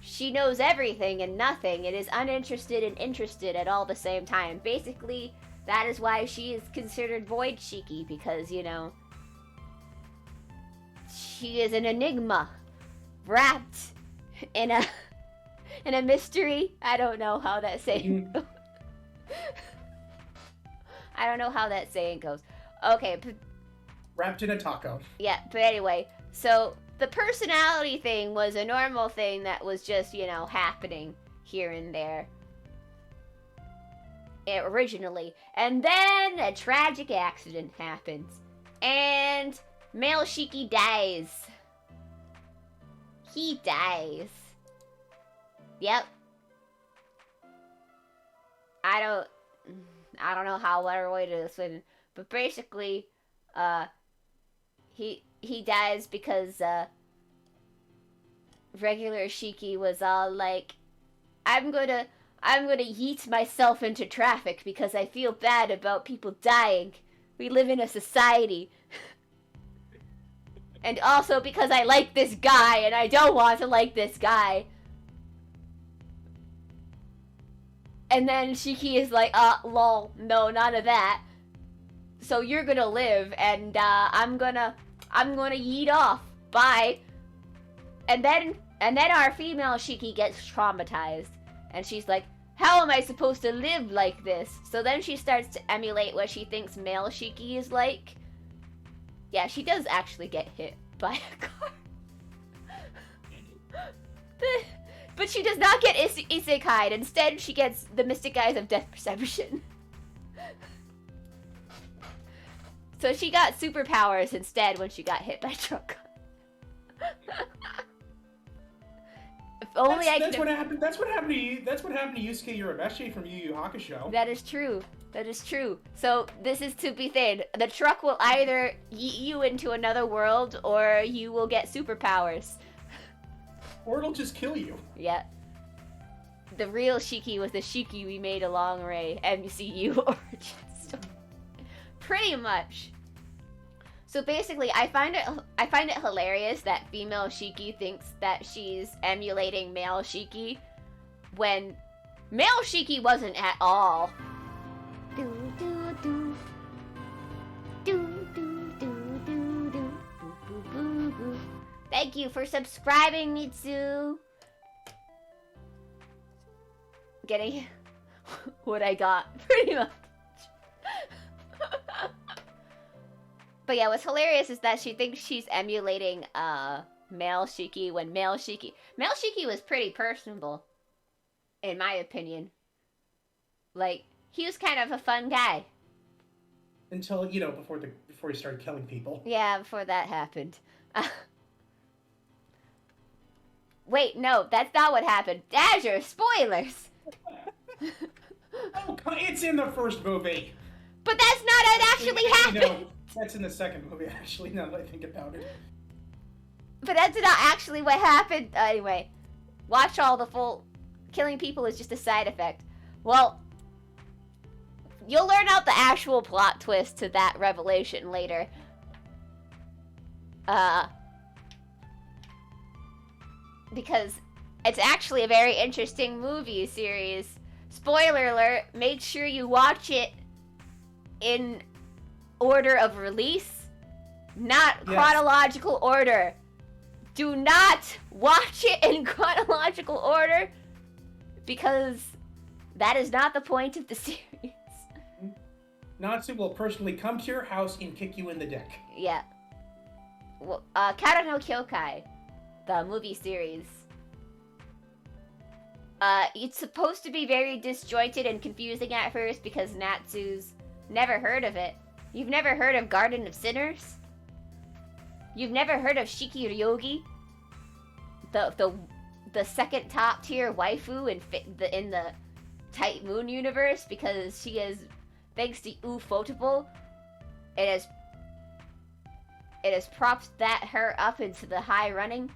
Speaker 1: She knows everything and nothing, and is uninterested and interested at all the same time. Basically, that is why she is considered Void Shiki, because, you know, she is an enigma, wrapped in a mystery. I don't know how that saying goes. I don't know how that saying goes. Okay,
Speaker 2: wrapped in a taco.
Speaker 1: Yeah, but anyway, so the personality thing was a normal thing that was just, you know, happening here and there. Originally. And then a tragic accident happens. And male Shiki dies. He dies. Yep. I don't know how other way to explain, but basically, he dies because regular Shiki was all like, I'm gonna yeet myself into traffic because I feel bad about people dying. We live in a society. And also because I like this guy and I don't want to like this guy. And then Shiki is like, lol, no, none of that. So you're gonna live, and I'm gonna yeet off. Bye. And then our female Shiki gets traumatized, and she's like, how am I supposed to live like this? So then she starts to emulate what she thinks male Shiki is like. Yeah, she does actually get hit by a car. But she does not get isekai'd. Instead, she gets the mystic eyes of death perception. So she got superpowers instead when she got hit by a truck. If only
Speaker 2: that's what happened. That's what happened to you. That's what happened to Yusuke Urameshi from Yu Yu Hakusho.
Speaker 1: That is true. That is true. So this is to be said. The truck will either yeet you into another world, or you will get superpowers.
Speaker 2: Or it'll just kill you.
Speaker 1: Yeah. the real Shiki was the Shiki we made a long array MCU origin story. Pretty much. So basically, I find it hilarious that female Shiki thinks that she's emulating male Shiki when male Shiki wasn't at all. Do do do. Do do do do do. Boo boo boo boo. Thank you for subscribing, Mitsu. Getting what I got, pretty much. But yeah, what's hilarious is that she thinks she's emulating male Shiki when male Shiki was pretty personable, in my opinion. Like, he was kind of a fun guy.
Speaker 2: Until, before he started killing people.
Speaker 1: Yeah, before that happened. Wait, no, that's not what happened. Dasher, spoilers!
Speaker 2: Oh, it's in the first movie.
Speaker 1: But that's not what actually happened!
Speaker 2: That's in the second movie, actually, now that I think about it.
Speaker 1: But that's not actually what happened. Anyway, watch all the full... Killing people is just a side effect. Well, you'll learn out the actual plot twist to that revelation later. Because it's actually a very interesting movie series. Spoiler alert, make sure you watch it in order of release, not chronological order. Do not watch it in chronological order, because that is not the point of the series.
Speaker 2: Natsu will personally come to your house and kick you in the dick.
Speaker 1: Yeah. Well, Kara no Kyokai, the movie series. It's supposed to be very disjointed and confusing at first because Natsu's never heard of it. You've never heard of Garden of Sinners? You've never heard of Shiki Ryogi? The second top tier waifu in the Tight Moon universe, because she is, thanks to Ufotable, it has propped her up into the high running.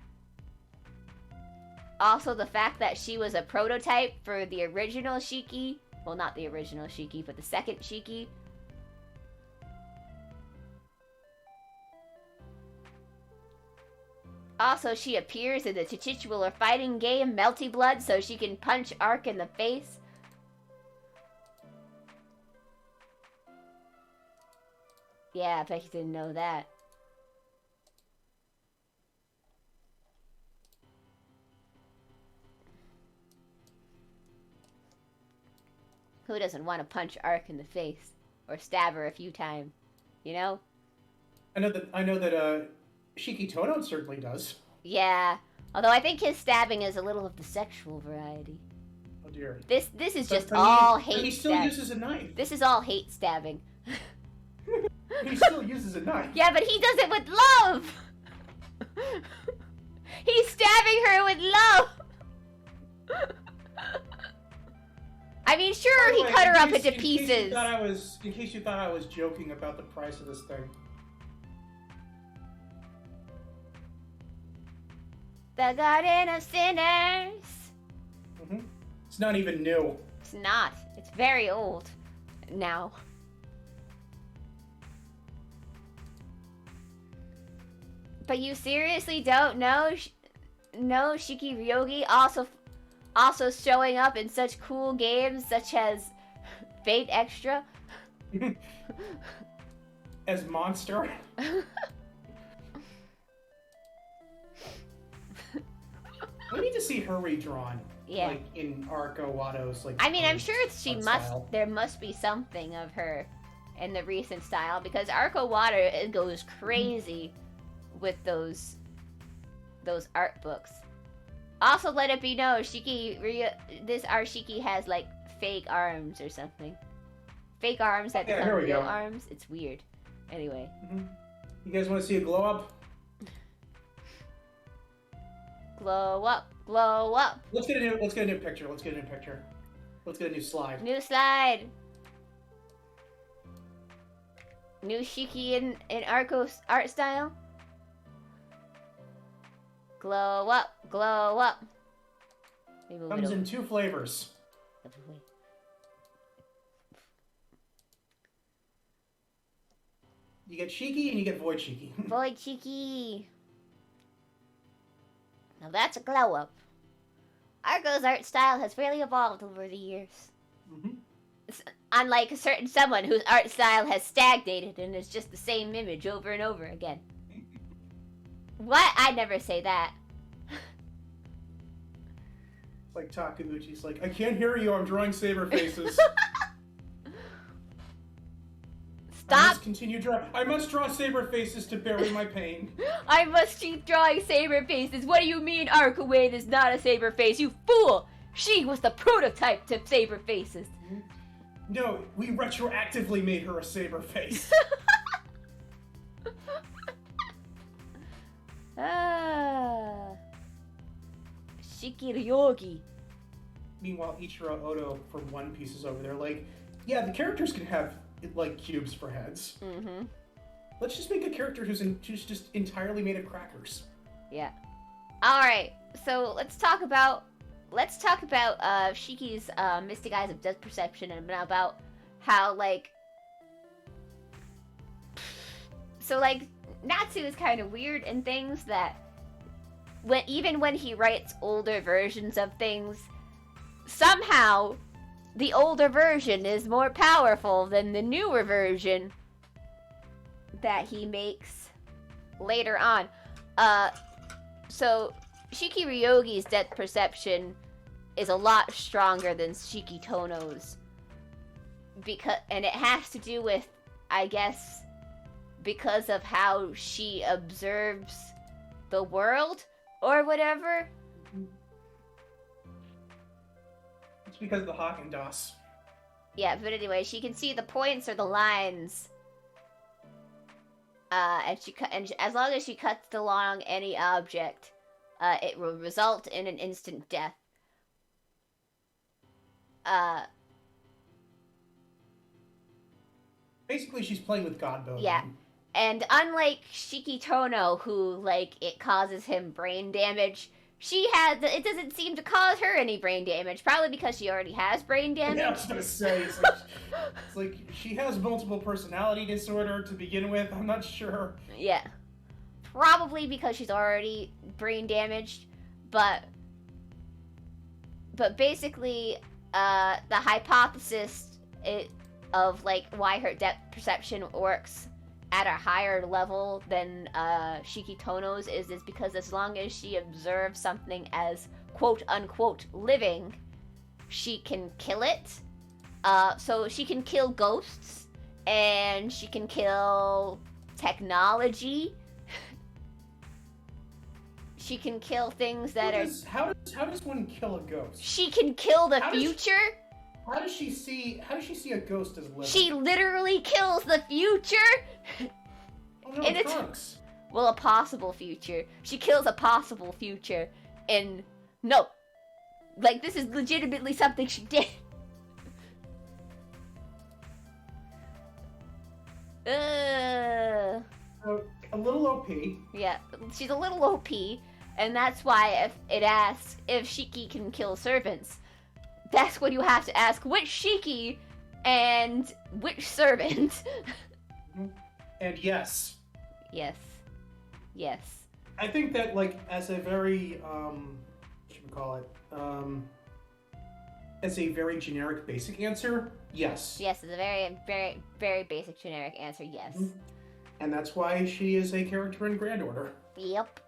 Speaker 1: Also, the fact that she was a prototype for the original Shiki. Well, not the original Shiki, but the second Shiki. Also, she appears in the titular fighting game Melty Blood so she can punch Ark in the face. Yeah, I bet you didn't know that. Who doesn't want to punch Ark in the face? Or stab her a few times? You know?
Speaker 2: I know that Shiki Tono certainly does.
Speaker 1: Yeah. Although I think his stabbing is a little of the sexual variety.
Speaker 2: Oh dear.
Speaker 1: This is just all hate stabbing.
Speaker 2: He still uses a knife.
Speaker 1: This is all hate stabbing.
Speaker 2: He still uses a knife.
Speaker 1: Yeah, but he does it with love! He's stabbing her with love! I mean, sure, he cut her up into pieces.
Speaker 2: In case you thought I was joking about the price of this thing.
Speaker 1: The Garden of Sinners.
Speaker 2: Mm-hmm. It's not even new.
Speaker 1: It's not. It's very old now. But you seriously don't know Shiki Ryogi also showing up in such cool games such as Fate Extra?
Speaker 2: As Monster? We need to see her redrawn.
Speaker 1: Yeah.
Speaker 2: Like in Arco Watto's I'm
Speaker 1: sure there must be something of her in the recent style, because Arco Watto goes crazy with those art books. Also, let it be known, this Shiki has like fake arms or something. Fake arms that become real arms. It's weird. Anyway.
Speaker 2: Mm-hmm. You guys want to see a glow up?
Speaker 1: Glow up, glow up.
Speaker 2: Let's get a new picture. Let's get a new slide.
Speaker 1: New slide. New Shiki in Arco's art style. Glow up, glow up. Maybe move
Speaker 2: Comes
Speaker 1: it over.
Speaker 2: in 2 flavors. You get Shiki and you get Void Shiki.
Speaker 1: Void Shiki. Now that's a glow up. Argo's art style has really evolved over the years.
Speaker 2: Mm-hmm.
Speaker 1: Unlike a certain someone whose art style has stagnated and is just the same image over and over again. What? I'd never say that.
Speaker 2: It's like Takeuchi's like, I can't hear you, I'm drawing saber faces. I
Speaker 1: Stop!
Speaker 2: must continue drawing. I must draw saber faces to bury my pain.
Speaker 1: I must keep drawing saber faces. What do you mean Arkawade is not a saber face? You fool! She was the prototype to saber faces.
Speaker 2: No, we retroactively made her a saber face.
Speaker 1: Shiki Ryogi.
Speaker 2: Meanwhile, Ichiro Odo from One Piece is over there like, yeah, the characters can have, like, cubes for heads.
Speaker 1: Mm-hmm.
Speaker 2: Let's just make a character who's just entirely made of crackers.
Speaker 1: Yeah. Alright, so let's talk about Shiki's Mystic Eyes of Depth Perception and about how, like... So, like, Natsu is kind of weird in things that... Even when he writes older versions of things, somehow the older version is more powerful than the newer version that he makes later on. So Shiki Ryogi's depth perception is a lot stronger than Shiki Tono's, and it has to do with, I guess, because of how she observes the world or whatever.
Speaker 2: It's because of the Haagen-Dazs.
Speaker 1: Yeah, but anyway, she can see the points or the lines. And as long as she cuts along any object, it will result in an instant death.
Speaker 2: Basically, she's playing with God Mode.
Speaker 1: Yeah. And unlike Shiki Tono, who, like, it causes him brain damage, it doesn't seem to cause her any brain damage, probably because she already has brain damage.
Speaker 2: Yeah, I was gonna say, it's like she has multiple personality disorder to begin with, I'm not sure.
Speaker 1: Yeah. Probably because she's already brain damaged, but basically, the hypothesis of, like, why her depth perception works at a higher level than Shiki Tono's is because as long as she observes something as quote-unquote living, she can kill it. So she can kill ghosts, and she can kill technology. She can kill things that
Speaker 2: How does one kill a ghost?
Speaker 1: She can kill the future.
Speaker 2: How does she see a ghost as living?
Speaker 1: She literally kills the future.
Speaker 2: Oh no,
Speaker 1: in
Speaker 2: Trunks.
Speaker 1: Well, a possible future. She kills a possible future, and no, like, this is legitimately something she did.
Speaker 2: A little OP.
Speaker 1: Yeah, she's a little OP, and that's why if it asks if Shiki can kill servants, that's when you have to ask which Shiki and which servant.
Speaker 2: And yes.
Speaker 1: Yes. Yes.
Speaker 2: I think that, like, as a very, what should we call it? As a very generic basic answer, yes.
Speaker 1: Yes, it's a very, very, very basic generic answer, yes.
Speaker 2: Mm-hmm. And that's why she is a character in Grand Order.
Speaker 1: Yep.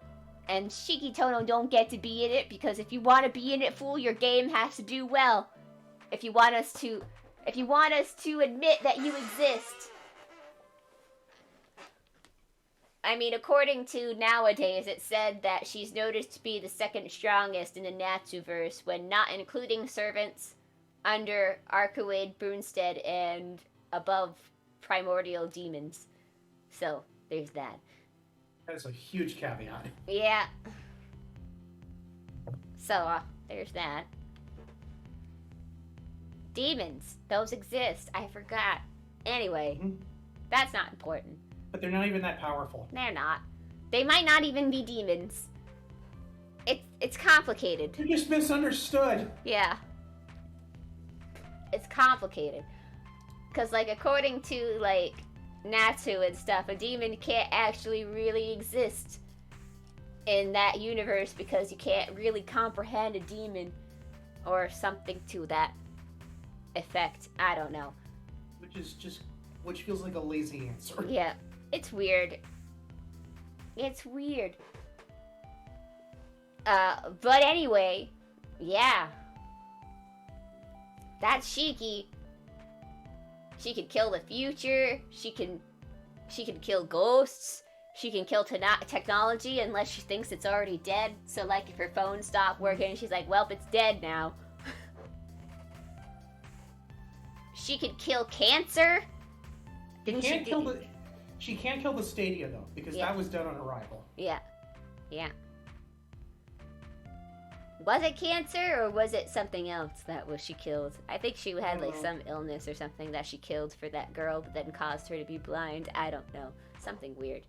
Speaker 1: And Shiki Tono don't get to be in it, because if you want to be in it, fool, your game has to do well. If you want us to admit that you exist. I mean, according to nowadays, it said that she's noticed to be the second strongest in the Natsuverse when not including servants, under Arkawade, Brunstead, and above primordial demons. So, there's that.
Speaker 2: That is a huge caveat.
Speaker 1: Yeah. So, there's that. Demons. Those exist. I forgot. Anyway, that's not important.
Speaker 2: But they're not even that powerful.
Speaker 1: They're not. They might not even be demons. it's complicated.
Speaker 2: You're just misunderstood.
Speaker 1: Yeah. It's complicated. Because, like, according to, like, Natsu and stuff, a demon can't actually really exist in that universe because you can't really comprehend a demon or something to that effect. I don't know.
Speaker 2: Which feels like a lazy answer.
Speaker 1: Yeah. It's weird. It's weird. But anyway, yeah. That's Shiki. She can kill the future. She can kill ghosts. She can kill technology unless she thinks it's already dead. So, like, if her phone stopped working, she's like, well, it's dead now. She can kill cancer.
Speaker 2: She can't kill the Stadia, though, because that was done on arrival.
Speaker 1: Yeah. Yeah. Was it cancer, or was it something else that she killed? I think she had, like, some illness or something that she killed for that girl, but then caused her to be blind. I don't know. Something weird.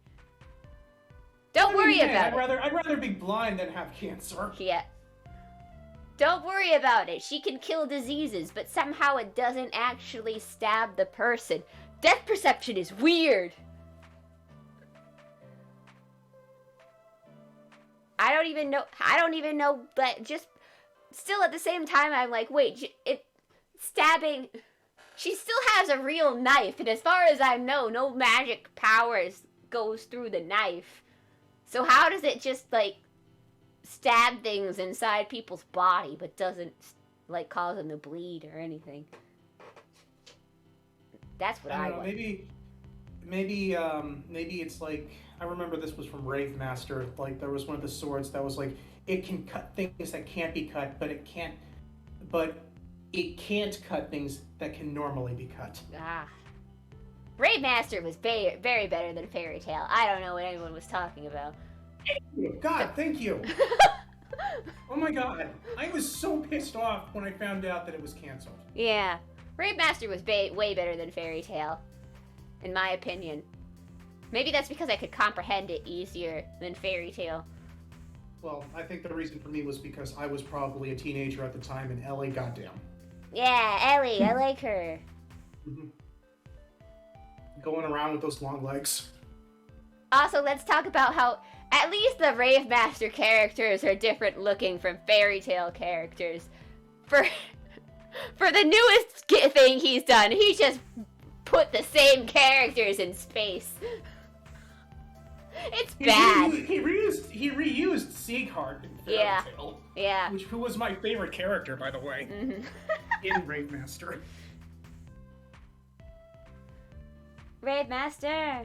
Speaker 1: Don't worry about it.
Speaker 2: I'd rather be blind than have cancer.
Speaker 1: Yeah. Don't worry about it. She can kill diseases, but somehow it doesn't actually stab the person. Depth perception is weird. I don't even know, but just still at the same time, I'm like, wait, stabbing, she still has a real knife, and as far as I know, no magic powers goes through the knife. So how does it just, like, stab things inside people's body, but doesn't, like, cause them to bleed or anything? That's what I
Speaker 2: don't know, maybe it's like, I remember this was from Rave Master, like there was one of the swords that was like, it can cut things that can't be cut, but it can't cut things that can normally be cut.
Speaker 1: Rave Master was very better than Fairy Tail. I don't know what anyone was talking about.
Speaker 2: God, thank you. Oh my God, I was so pissed off when I found out that it was canceled.
Speaker 1: Yeah, Rave Master was way better than Fairy Tail, in my opinion. Maybe that's because I could comprehend it easier than Fairy Tail.
Speaker 2: Well, I think the reason for me was because I was probably a teenager at the time, and Ellie, goddamn.
Speaker 1: Yeah, Ellie, I like her.
Speaker 2: Mm-hmm. Going around with those long legs.
Speaker 1: Also, let's talk about how at least the Rave Master characters are different looking from Fairy Tail characters. For the newest thing he's done, he just put the same characters in space. It's bad.
Speaker 2: He reused Sieghart in Fairy Tail.
Speaker 1: Yeah.
Speaker 2: Who was my favorite character, by the way, in Rave Master.
Speaker 1: Rave Master.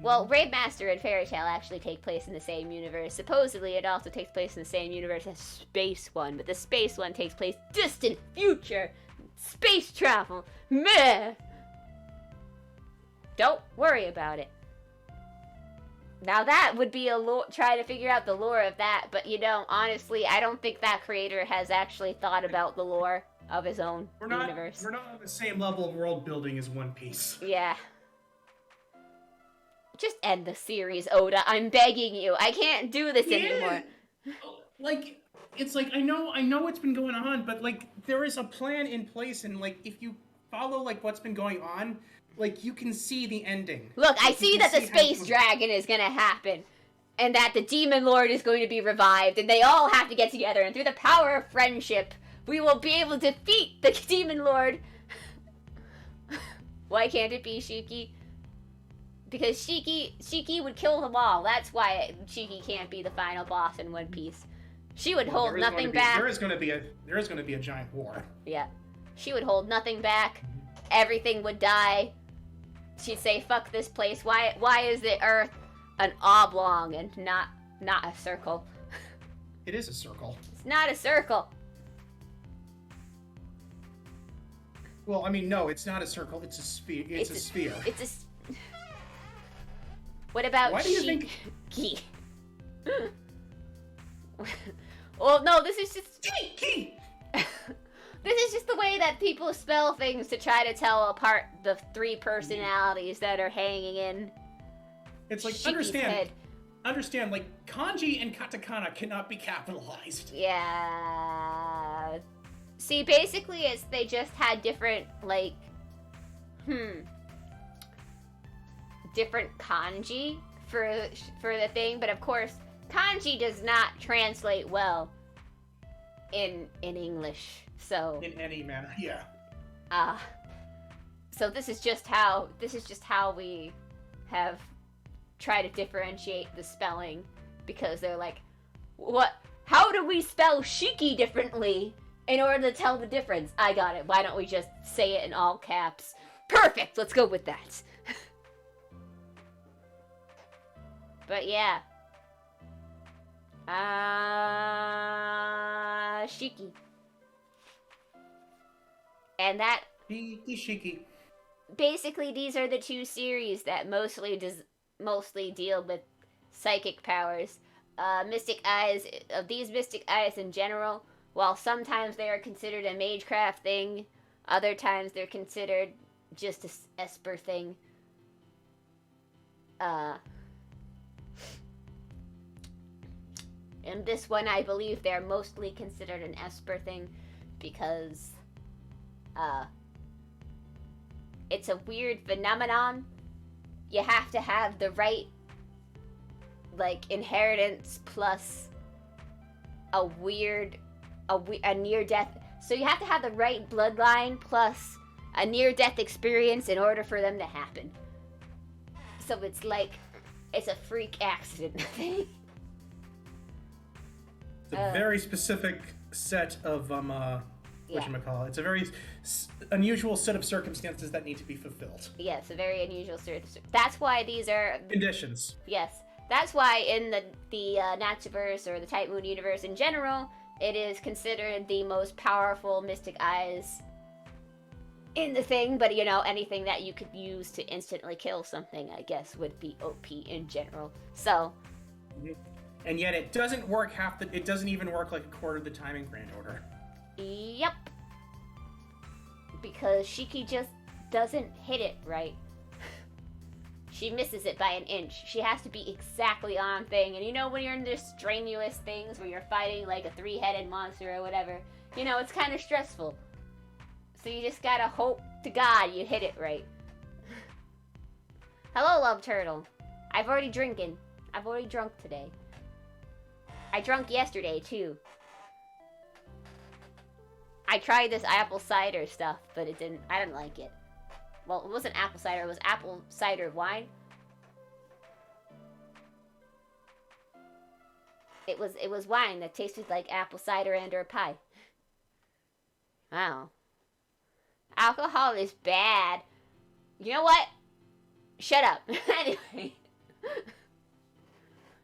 Speaker 1: Well, Rave Master and Fairy Tail actually take place in the same universe. Supposedly, it also takes place in the same universe as Space One, but the Space One takes place distant future. Space travel. Meh. Don't worry about it. Now that would be a try to figure out the lore of that, but honestly, I don't think that creator has actually thought about the lore of his own universe.
Speaker 2: We're not on the same level of world building as One Piece.
Speaker 1: Yeah. Just end the series, Oda. I'm begging you. I can't do this anymore.
Speaker 2: Like, it's like, I know it's been going on, but, like, there is a plan in place, and, like, if you follow, like, what's been going on, like, you can see the ending.
Speaker 1: Look, I see that the space dragon is gonna happen, and that the demon lord is going to be revived, and they all have to get together, and through the power of friendship, we will be able to defeat the demon lord. Why can't it be Shiki? Because Shiki would kill them all. That's why Shiki can't be the final boss in One Piece. She would hold nothing back.
Speaker 2: There is going to be a giant war.
Speaker 1: Yeah. She would hold nothing back. Everything would die. She'd say, "Fuck this place. Why is the Earth an oblong and not a circle?"
Speaker 2: It is a circle.
Speaker 1: It's not a circle.
Speaker 2: Well, I mean, no, it's not a circle. It's a sphere. It's a sphere.
Speaker 1: What about
Speaker 2: Why do you think?
Speaker 1: Well, no, this is just
Speaker 2: Key.
Speaker 1: This is just the way that people spell things to try to tell apart the three personalities that are hanging in.
Speaker 2: It's like,
Speaker 1: Shiki's
Speaker 2: understand.
Speaker 1: head.
Speaker 2: understand, like, kanji and katakana cannot be capitalized.
Speaker 1: Yeah. See, basically, they just had different, like, different kanji for the thing, but of course, kanji does not translate well in English. So
Speaker 2: In any manner, yeah.
Speaker 1: So this is just how we have tried to differentiate the spelling, because they're like, what? How do we spell Shiki differently in order to tell the difference? I got it. Why don't we just say it in all caps? Perfect. Let's go with that. But yeah. Shiki. And that...
Speaker 2: Shiki.
Speaker 1: Basically, these are the two series that mostly deal with psychic powers. Mystic Eyes, of these Mystic Eyes in general, while sometimes they are considered a magecraft thing, other times they're considered just a Esper thing. In this one, I believe they're mostly considered an Esper thing, because, it's a weird phenomenon. You have to have the right, like, inheritance plus a near-death... So you have to have the right bloodline plus a near-death experience in order for them to happen. So it's like, it's a freak accident thing.
Speaker 2: It's a very specific set of, whatchamacallit. It's a very unusual set of circumstances that need to be fulfilled.
Speaker 1: Yes, a very unusual That's why these are...
Speaker 2: Conditions.
Speaker 1: Yes. That's why in the Natsuverse, or the Type Moon universe in general, it is considered the most powerful Mystic Eyes in the thing, but, you know, anything that you could use to instantly kill something, I guess, would be OP in general. So...
Speaker 2: And yet it doesn't work it doesn't even work like a quarter of the time in Grand Order.
Speaker 1: Yep. Because Shiki just doesn't hit it right. She misses it by an inch. She has to be exactly on thing. And you know when you're in these strenuous things where you're fighting like a 3-headed monster or whatever, you know, it's kind of stressful. So you just gotta hope to God you hit it right. Hello, Love Turtle. I've already drunk today. I drunk yesterday, too. I tried this apple cider stuff, but I didn't like it. Well, it wasn't apple cider, it was apple cider wine. It was wine that tasted like apple cider and or pie. Wow. Alcohol is bad. You know what? Shut up. Anyway.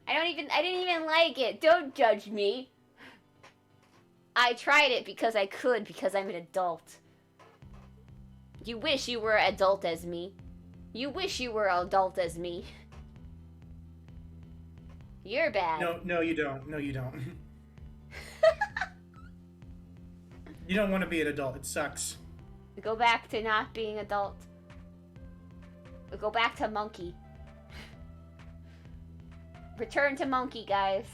Speaker 1: I didn't even like it. Don't judge me. I tried it because I could, because I'm an adult. You wish you were adult as me. You wish you were adult as me. You're bad.
Speaker 2: No, you don't. No, you don't. You don't want to be an adult. It sucks.
Speaker 1: Go back to not being adult. Go back to monkey. Return to monkey, guys.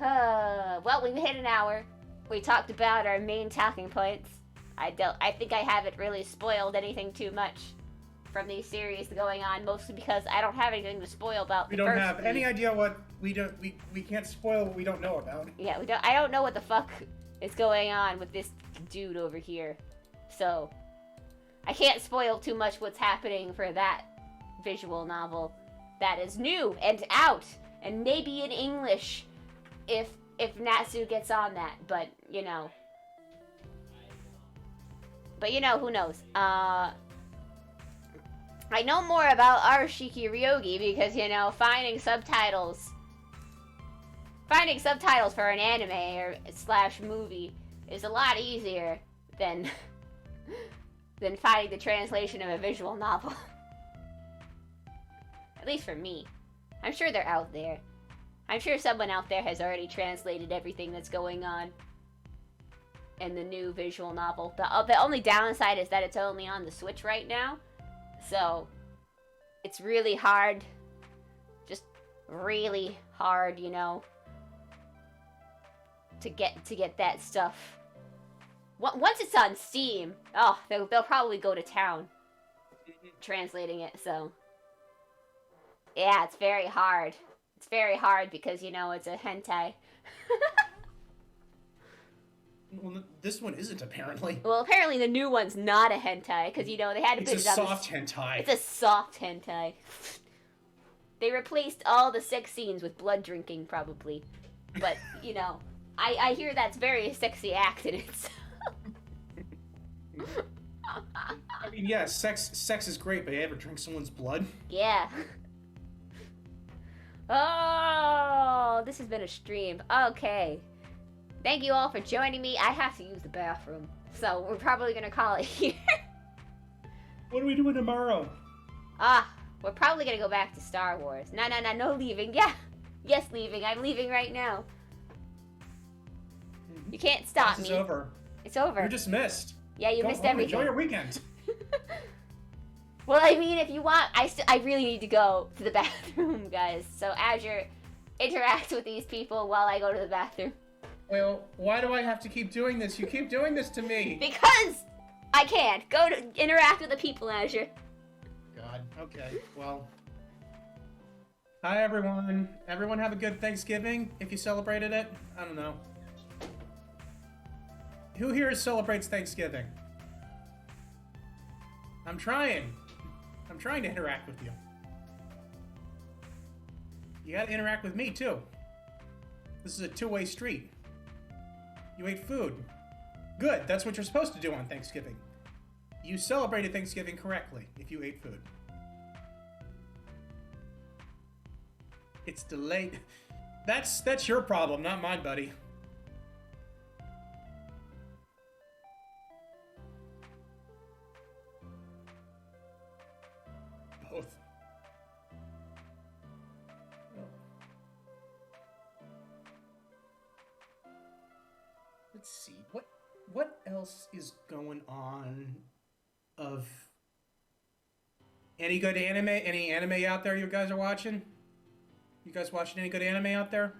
Speaker 1: Well, we've hit an hour. We talked about our main talking points. I think I haven't really spoiled anything too much from these series going on, mostly because I don't have anything to spoil about.
Speaker 2: We don't have any idea what we can't spoil what we don't know about.
Speaker 1: Yeah, I don't know what the fuck is going on with this dude over here. So I can't spoil too much what's happening for that visual novel that is new and out and maybe in English if Natsu gets on that, but you know, who knows. I know more about our Shiki Ryogi because, you know, finding subtitles for an anime or / movie is a lot easier than finding the translation of a visual novel. At least for me. I'm sure they're out there. I'm sure someone out there has already translated everything that's going on in the new visual novel. The only downside is that it's only on the Switch right now. So, it's really hard. Just really hard, you know, to get that stuff. Once it's on Steam, oh, they'll probably go to town translating it. So yeah, it's very hard. It's very hard because, you know, it's a hentai.
Speaker 2: Well, this one isn't, apparently.
Speaker 1: Well, apparently the new one's not a hentai, because, you know, they had to put
Speaker 2: It's
Speaker 1: it
Speaker 2: a
Speaker 1: on
Speaker 2: soft hentai.
Speaker 1: It's a soft hentai. They replaced all the sex scenes with blood drinking, probably. But, you know, I hear that's very sexy act in itself.
Speaker 2: I mean, yeah, sex is great, but you ever drink someone's blood?
Speaker 1: Yeah. Oh, this has been a stream. Okay. Thank you all for joining me. I have to use the bathroom, so we're probably gonna call it here.
Speaker 2: What are we doing tomorrow?
Speaker 1: We're probably gonna go back to Star Wars. No leaving. Yeah. Yes, leaving. I'm leaving right now. You can't stop me.
Speaker 2: It's over.
Speaker 1: It's over.
Speaker 2: You're dismissed.
Speaker 1: Yeah, you
Speaker 2: Go
Speaker 1: missed
Speaker 2: home,
Speaker 1: everything.
Speaker 2: Enjoy your weekend.
Speaker 1: Well, I mean, if you want, I really need to go to the bathroom, guys. So Azure, interact with these people while I go to the bathroom.
Speaker 2: Well, why do I have to keep doing this? You keep doing this to me.
Speaker 1: Because I can't. Go to interact with the people, Azure.
Speaker 2: God. Okay. Well. Hi, everyone. Everyone have a good Thanksgiving if you celebrated it. I don't know. Who here celebrates Thanksgiving? I'm trying to interact with you. You gotta interact with me, too. This is a two-way street. You ate food. Good, that's what you're supposed to do on Thanksgiving. You celebrated Thanksgiving correctly if you ate food. It's delayed. That's your problem, not mine, buddy. Both. Let's see. What else is going on of any good anime? Any anime out there you guys are watching? You guys watching any good anime out there?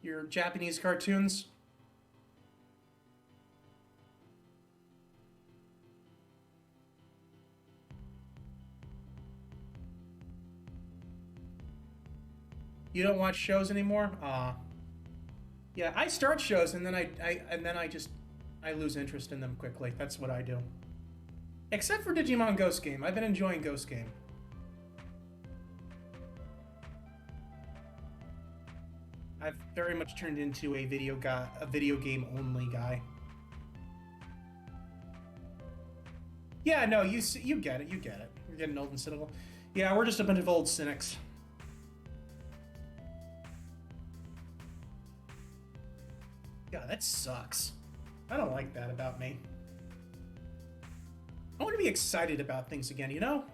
Speaker 2: Your Japanese cartoons? You don't watch shows anymore? Yeah, I start shows and then I lose interest in them quickly. That's what I do. Except for Digimon Ghost Game. I've been enjoying Ghost Game. I've very much turned into a video game only guy. Yeah, no, you get it. You're getting old and cynical. Yeah, we're just a bunch of old cynics. God, that sucks. I don't like that about me. I want to be excited about things again, you know?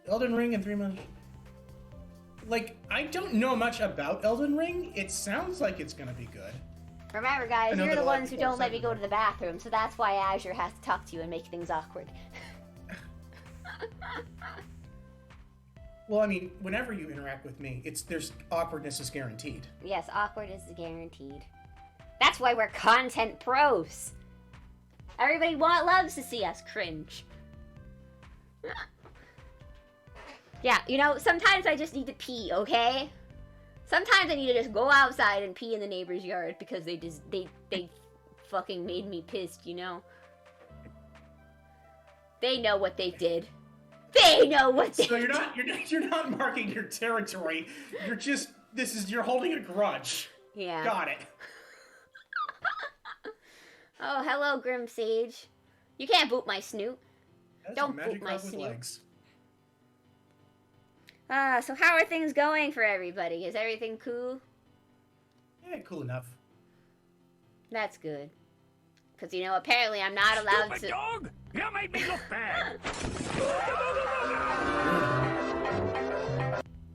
Speaker 2: Elden Ring in 3 months. Like, I don't know much about Elden Ring. It sounds like it's gonna be good.
Speaker 1: Remember, guys, you're the ones who don't let me go to the bathroom, so that's why Azure has to talk to you and make things awkward.
Speaker 2: Well, I mean, whenever you interact with me, there's awkwardness is guaranteed.
Speaker 1: Yes, awkward is guaranteed. That's why we're content pros. Everybody loves to see us cringe. Yeah, you know, sometimes I just need to pee, okay? Sometimes I need to just go outside and pee in the neighbor's yard because they fucking made me pissed, you know? They know what they did. They know what they did.
Speaker 2: So you're not marking your territory. You're holding a grudge.
Speaker 1: Yeah.
Speaker 2: Got it.
Speaker 1: Oh, hello, Grim Sage. You can't boot my snoot.
Speaker 2: That's
Speaker 1: Don't
Speaker 2: a magic
Speaker 1: boot my
Speaker 2: dog with
Speaker 1: snoot.
Speaker 2: legs.
Speaker 1: So how are things going for everybody? Is everything cool?
Speaker 2: Yeah, cool enough.
Speaker 1: That's good. Because, you know, apparently I'm not allowed to...
Speaker 3: dog! You made me look bad!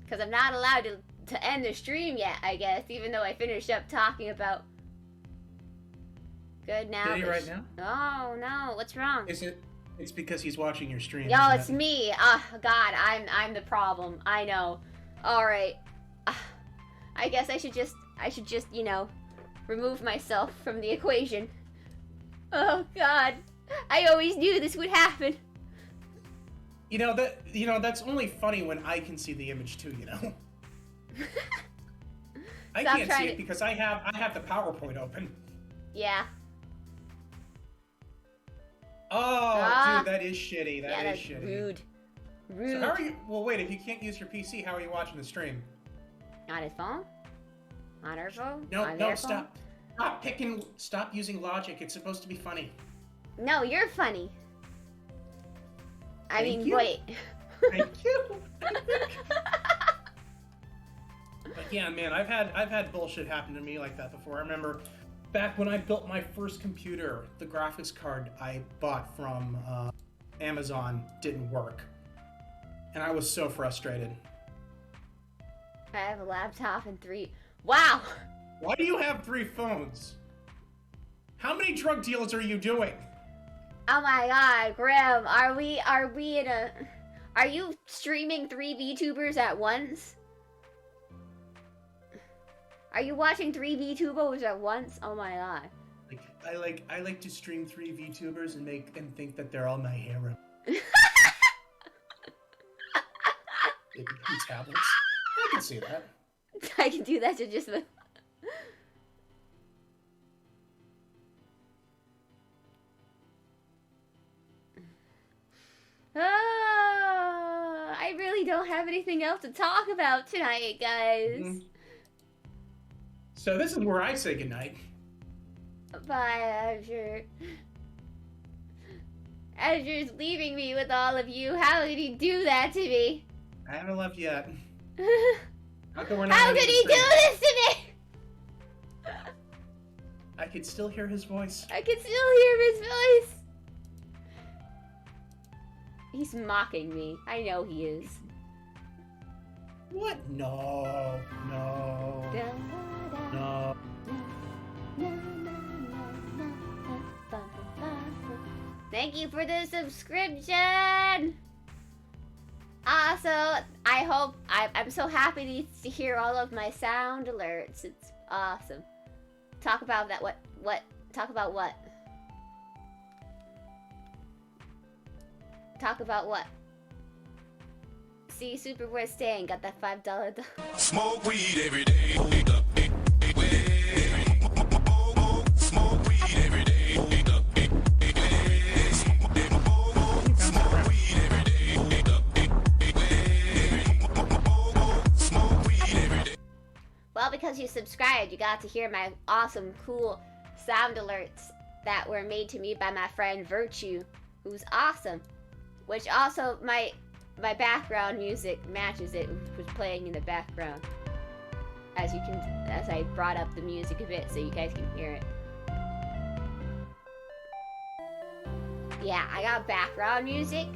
Speaker 1: Because I'm not allowed to to end the stream yet, I guess, even though I finished up talking about... Good now.
Speaker 2: Did he right now?
Speaker 1: Oh, no. What's wrong?
Speaker 2: It's because he's watching your stream.
Speaker 1: Yo, it's me. Oh, God, I'm the problem. I know. Alright. I guess I should just, you know, remove myself from the equation. Oh, God. I always knew this would happen.
Speaker 2: That's only funny when I can see the image too, you know? I can't see it because I have the PowerPoint open.
Speaker 1: Yeah.
Speaker 2: Oh, dude, that is shitty. That's shitty.
Speaker 1: Rude.
Speaker 2: So how are you? Well, wait. If you can't use your PC, how are you watching the stream?
Speaker 1: On his phone? On her phone?
Speaker 2: No, stop. Stop using logic. It's supposed to be funny.
Speaker 1: No, you're funny.
Speaker 2: Thank you.
Speaker 1: Wait.
Speaker 2: Thank you. But yeah, man, I've had bullshit happen to me like that before. I remember back when I built my first computer, the graphics card I bought from Amazon didn't work. And I was so frustrated.
Speaker 1: I have a laptop and 3... Wow!
Speaker 2: Why do you have 3 phones? How many drug deals are you doing?
Speaker 1: Oh my God, Grim, are we in a... Are you streaming 3 VTubers at once? Are you watching 3 VTubers at once? Oh my God.
Speaker 2: I like to stream 3 VTubers and think that they're all my hero. Tablets. I can see that.
Speaker 1: I can do that to just... I really don't have anything else to talk about tonight, guys.
Speaker 2: Mm-hmm. So this is where I say goodnight.
Speaker 1: Bye, Azure. Azure's leaving me with all of you. How did he do that to me?
Speaker 2: I haven't left yet.
Speaker 1: How could he do this to me?
Speaker 2: I could still hear his voice.
Speaker 1: I can still hear his voice. He's mocking me. I know he is.
Speaker 2: What? No. No. No.
Speaker 1: Thank you for the subscription. Also, I'm so happy to hear all of my sound alerts. It's awesome. Talk about that. What? Talk about what? Talk about what? See, Superboy staying got that $5.
Speaker 3: Smoke weed every day. Smoke weed every day.
Speaker 1: Well, because you subscribed, you got to hear my awesome, cool sound alerts that were made to me by my friend Virtue, who's awesome. Which also, my background music matches it, was playing in the background. As I brought up the music a bit so you guys can hear it. Yeah, I got background music.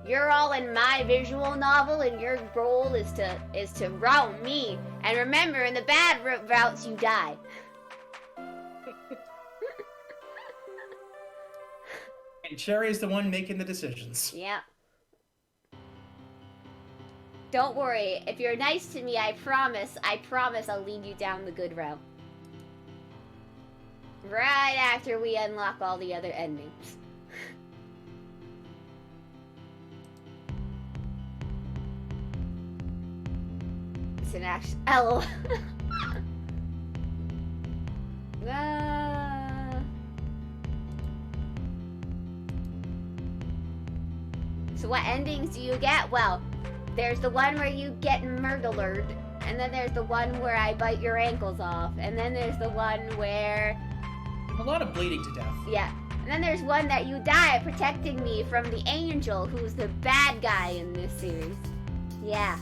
Speaker 1: You're all in my visual novel, and your goal is to route me. And remember, in the bad routes, you die.
Speaker 2: And Cherry is the one making the decisions.
Speaker 1: Yep. Don't worry. If you're nice to me, I promise I'll lead you down the good route. Right after we unlock all the other endings. It's an action. LOL. So what endings do you get? Well, there's the one where you get murdered, and then there's the one where I bite your ankles off, and then there's the one where...
Speaker 2: A lot of bleeding to death.
Speaker 1: Yeah. And then there's one that you die protecting me from the angel, who's the bad guy in this series. Yeah.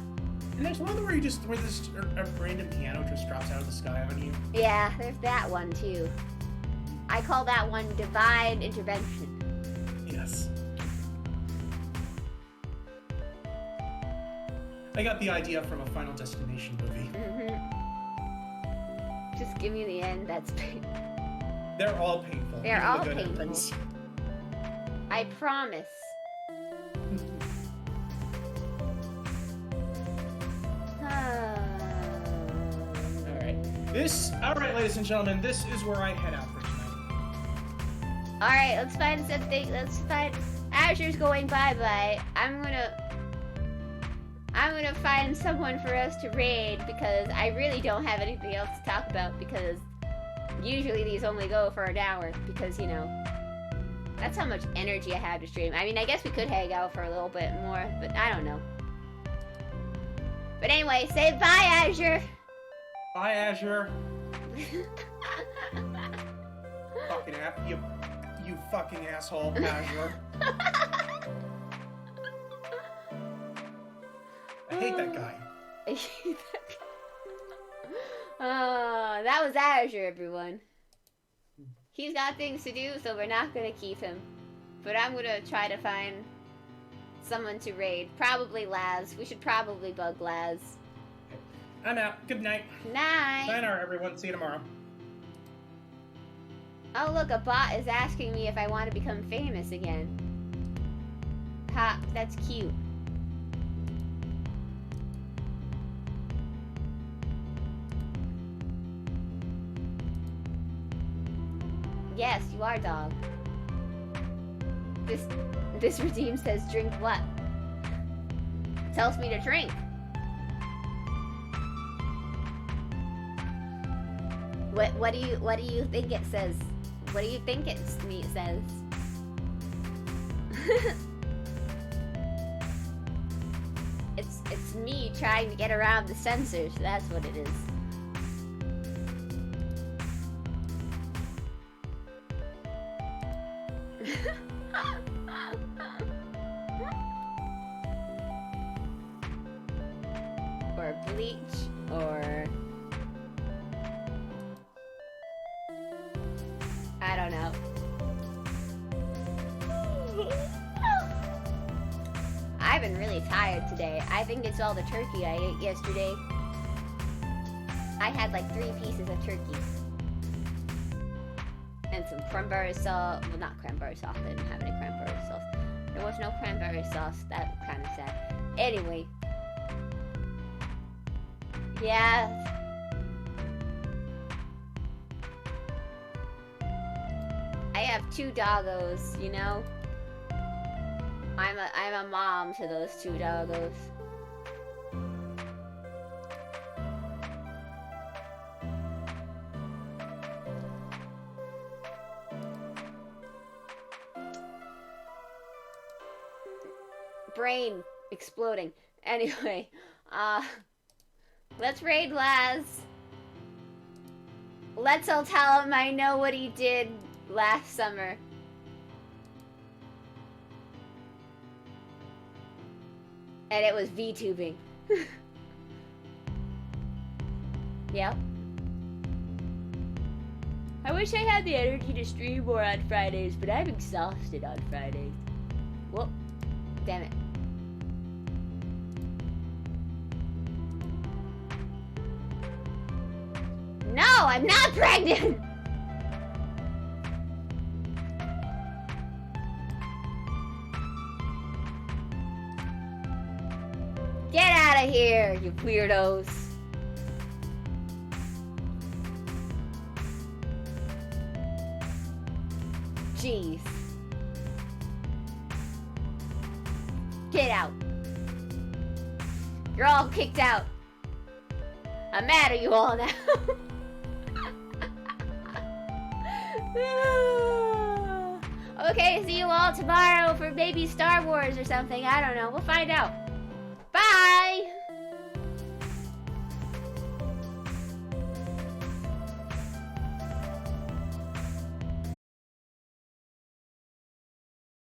Speaker 2: And there's one where this a random piano just drops out of the sky on you.
Speaker 1: Yeah, there's that one too. I call that one divine intervention.
Speaker 2: Yes. I got the idea from a Final Destination movie.
Speaker 1: Mm-hmm. Just give me the end. That's painful.
Speaker 2: They're all painful.
Speaker 1: They're
Speaker 2: Even
Speaker 1: all
Speaker 2: the good
Speaker 1: painful.
Speaker 2: endings.
Speaker 1: I promise.
Speaker 2: Alright, ladies and gentlemen, this is where I head out for tonight.
Speaker 1: Alright, let's find something. Let's find. Azure's going bye-bye. I'm gonna find someone for us to raid because I really don't have anything else to talk about because usually these only go for an hour because, you know, that's how much energy I have to stream. I mean, I guess we could hang out for a little bit more, but I don't know. But anyway, say bye, Azure!
Speaker 2: Bye, Azure. You fucking asshole, Azure. I hate that guy.
Speaker 1: That was Azure, everyone. He's got things to do, so we're not gonna keep him. But I'm gonna try to find someone to raid. Probably Laz. We should probably bug Laz.
Speaker 2: I'm out. Good night.
Speaker 1: Night.
Speaker 2: Sayonara, everyone. See you tomorrow.
Speaker 1: Oh, look, a bot is asking me if I want to become famous again. Ha, that's cute. Yes, you are, dog. This regime says drink what? Tells me to drink. What do you think it says? What do you think it says? It's me trying to get around the censors. That's what it is. Or bleach, or I don't know. I've been really tired today. I think it's all the turkey I ate yesterday. I had like 3 pieces of turkey. And some cranberry sauce. Well, not cranberry sauce. I didn't have any cranberry sauce. There was no cranberry sauce. That was kind of sad. Anyway. Yeah. I have 2 doggos, you know? I'm a mom to those 2 doggos. Brain exploding. Anyway, let's raid Laz. Let's all tell him I know what he did last summer. And it was VTubing. Yep. I wish I had the energy to stream more on Fridays, but I'm exhausted on Fridays. Whoop. Damn it. No, I'm not pregnant! Get out of here, you weirdos. Jeez. Get out. You're all kicked out. I'm mad at you all now. Okay, see you all tomorrow for maybe Star Wars or something. I don't know. We'll find out.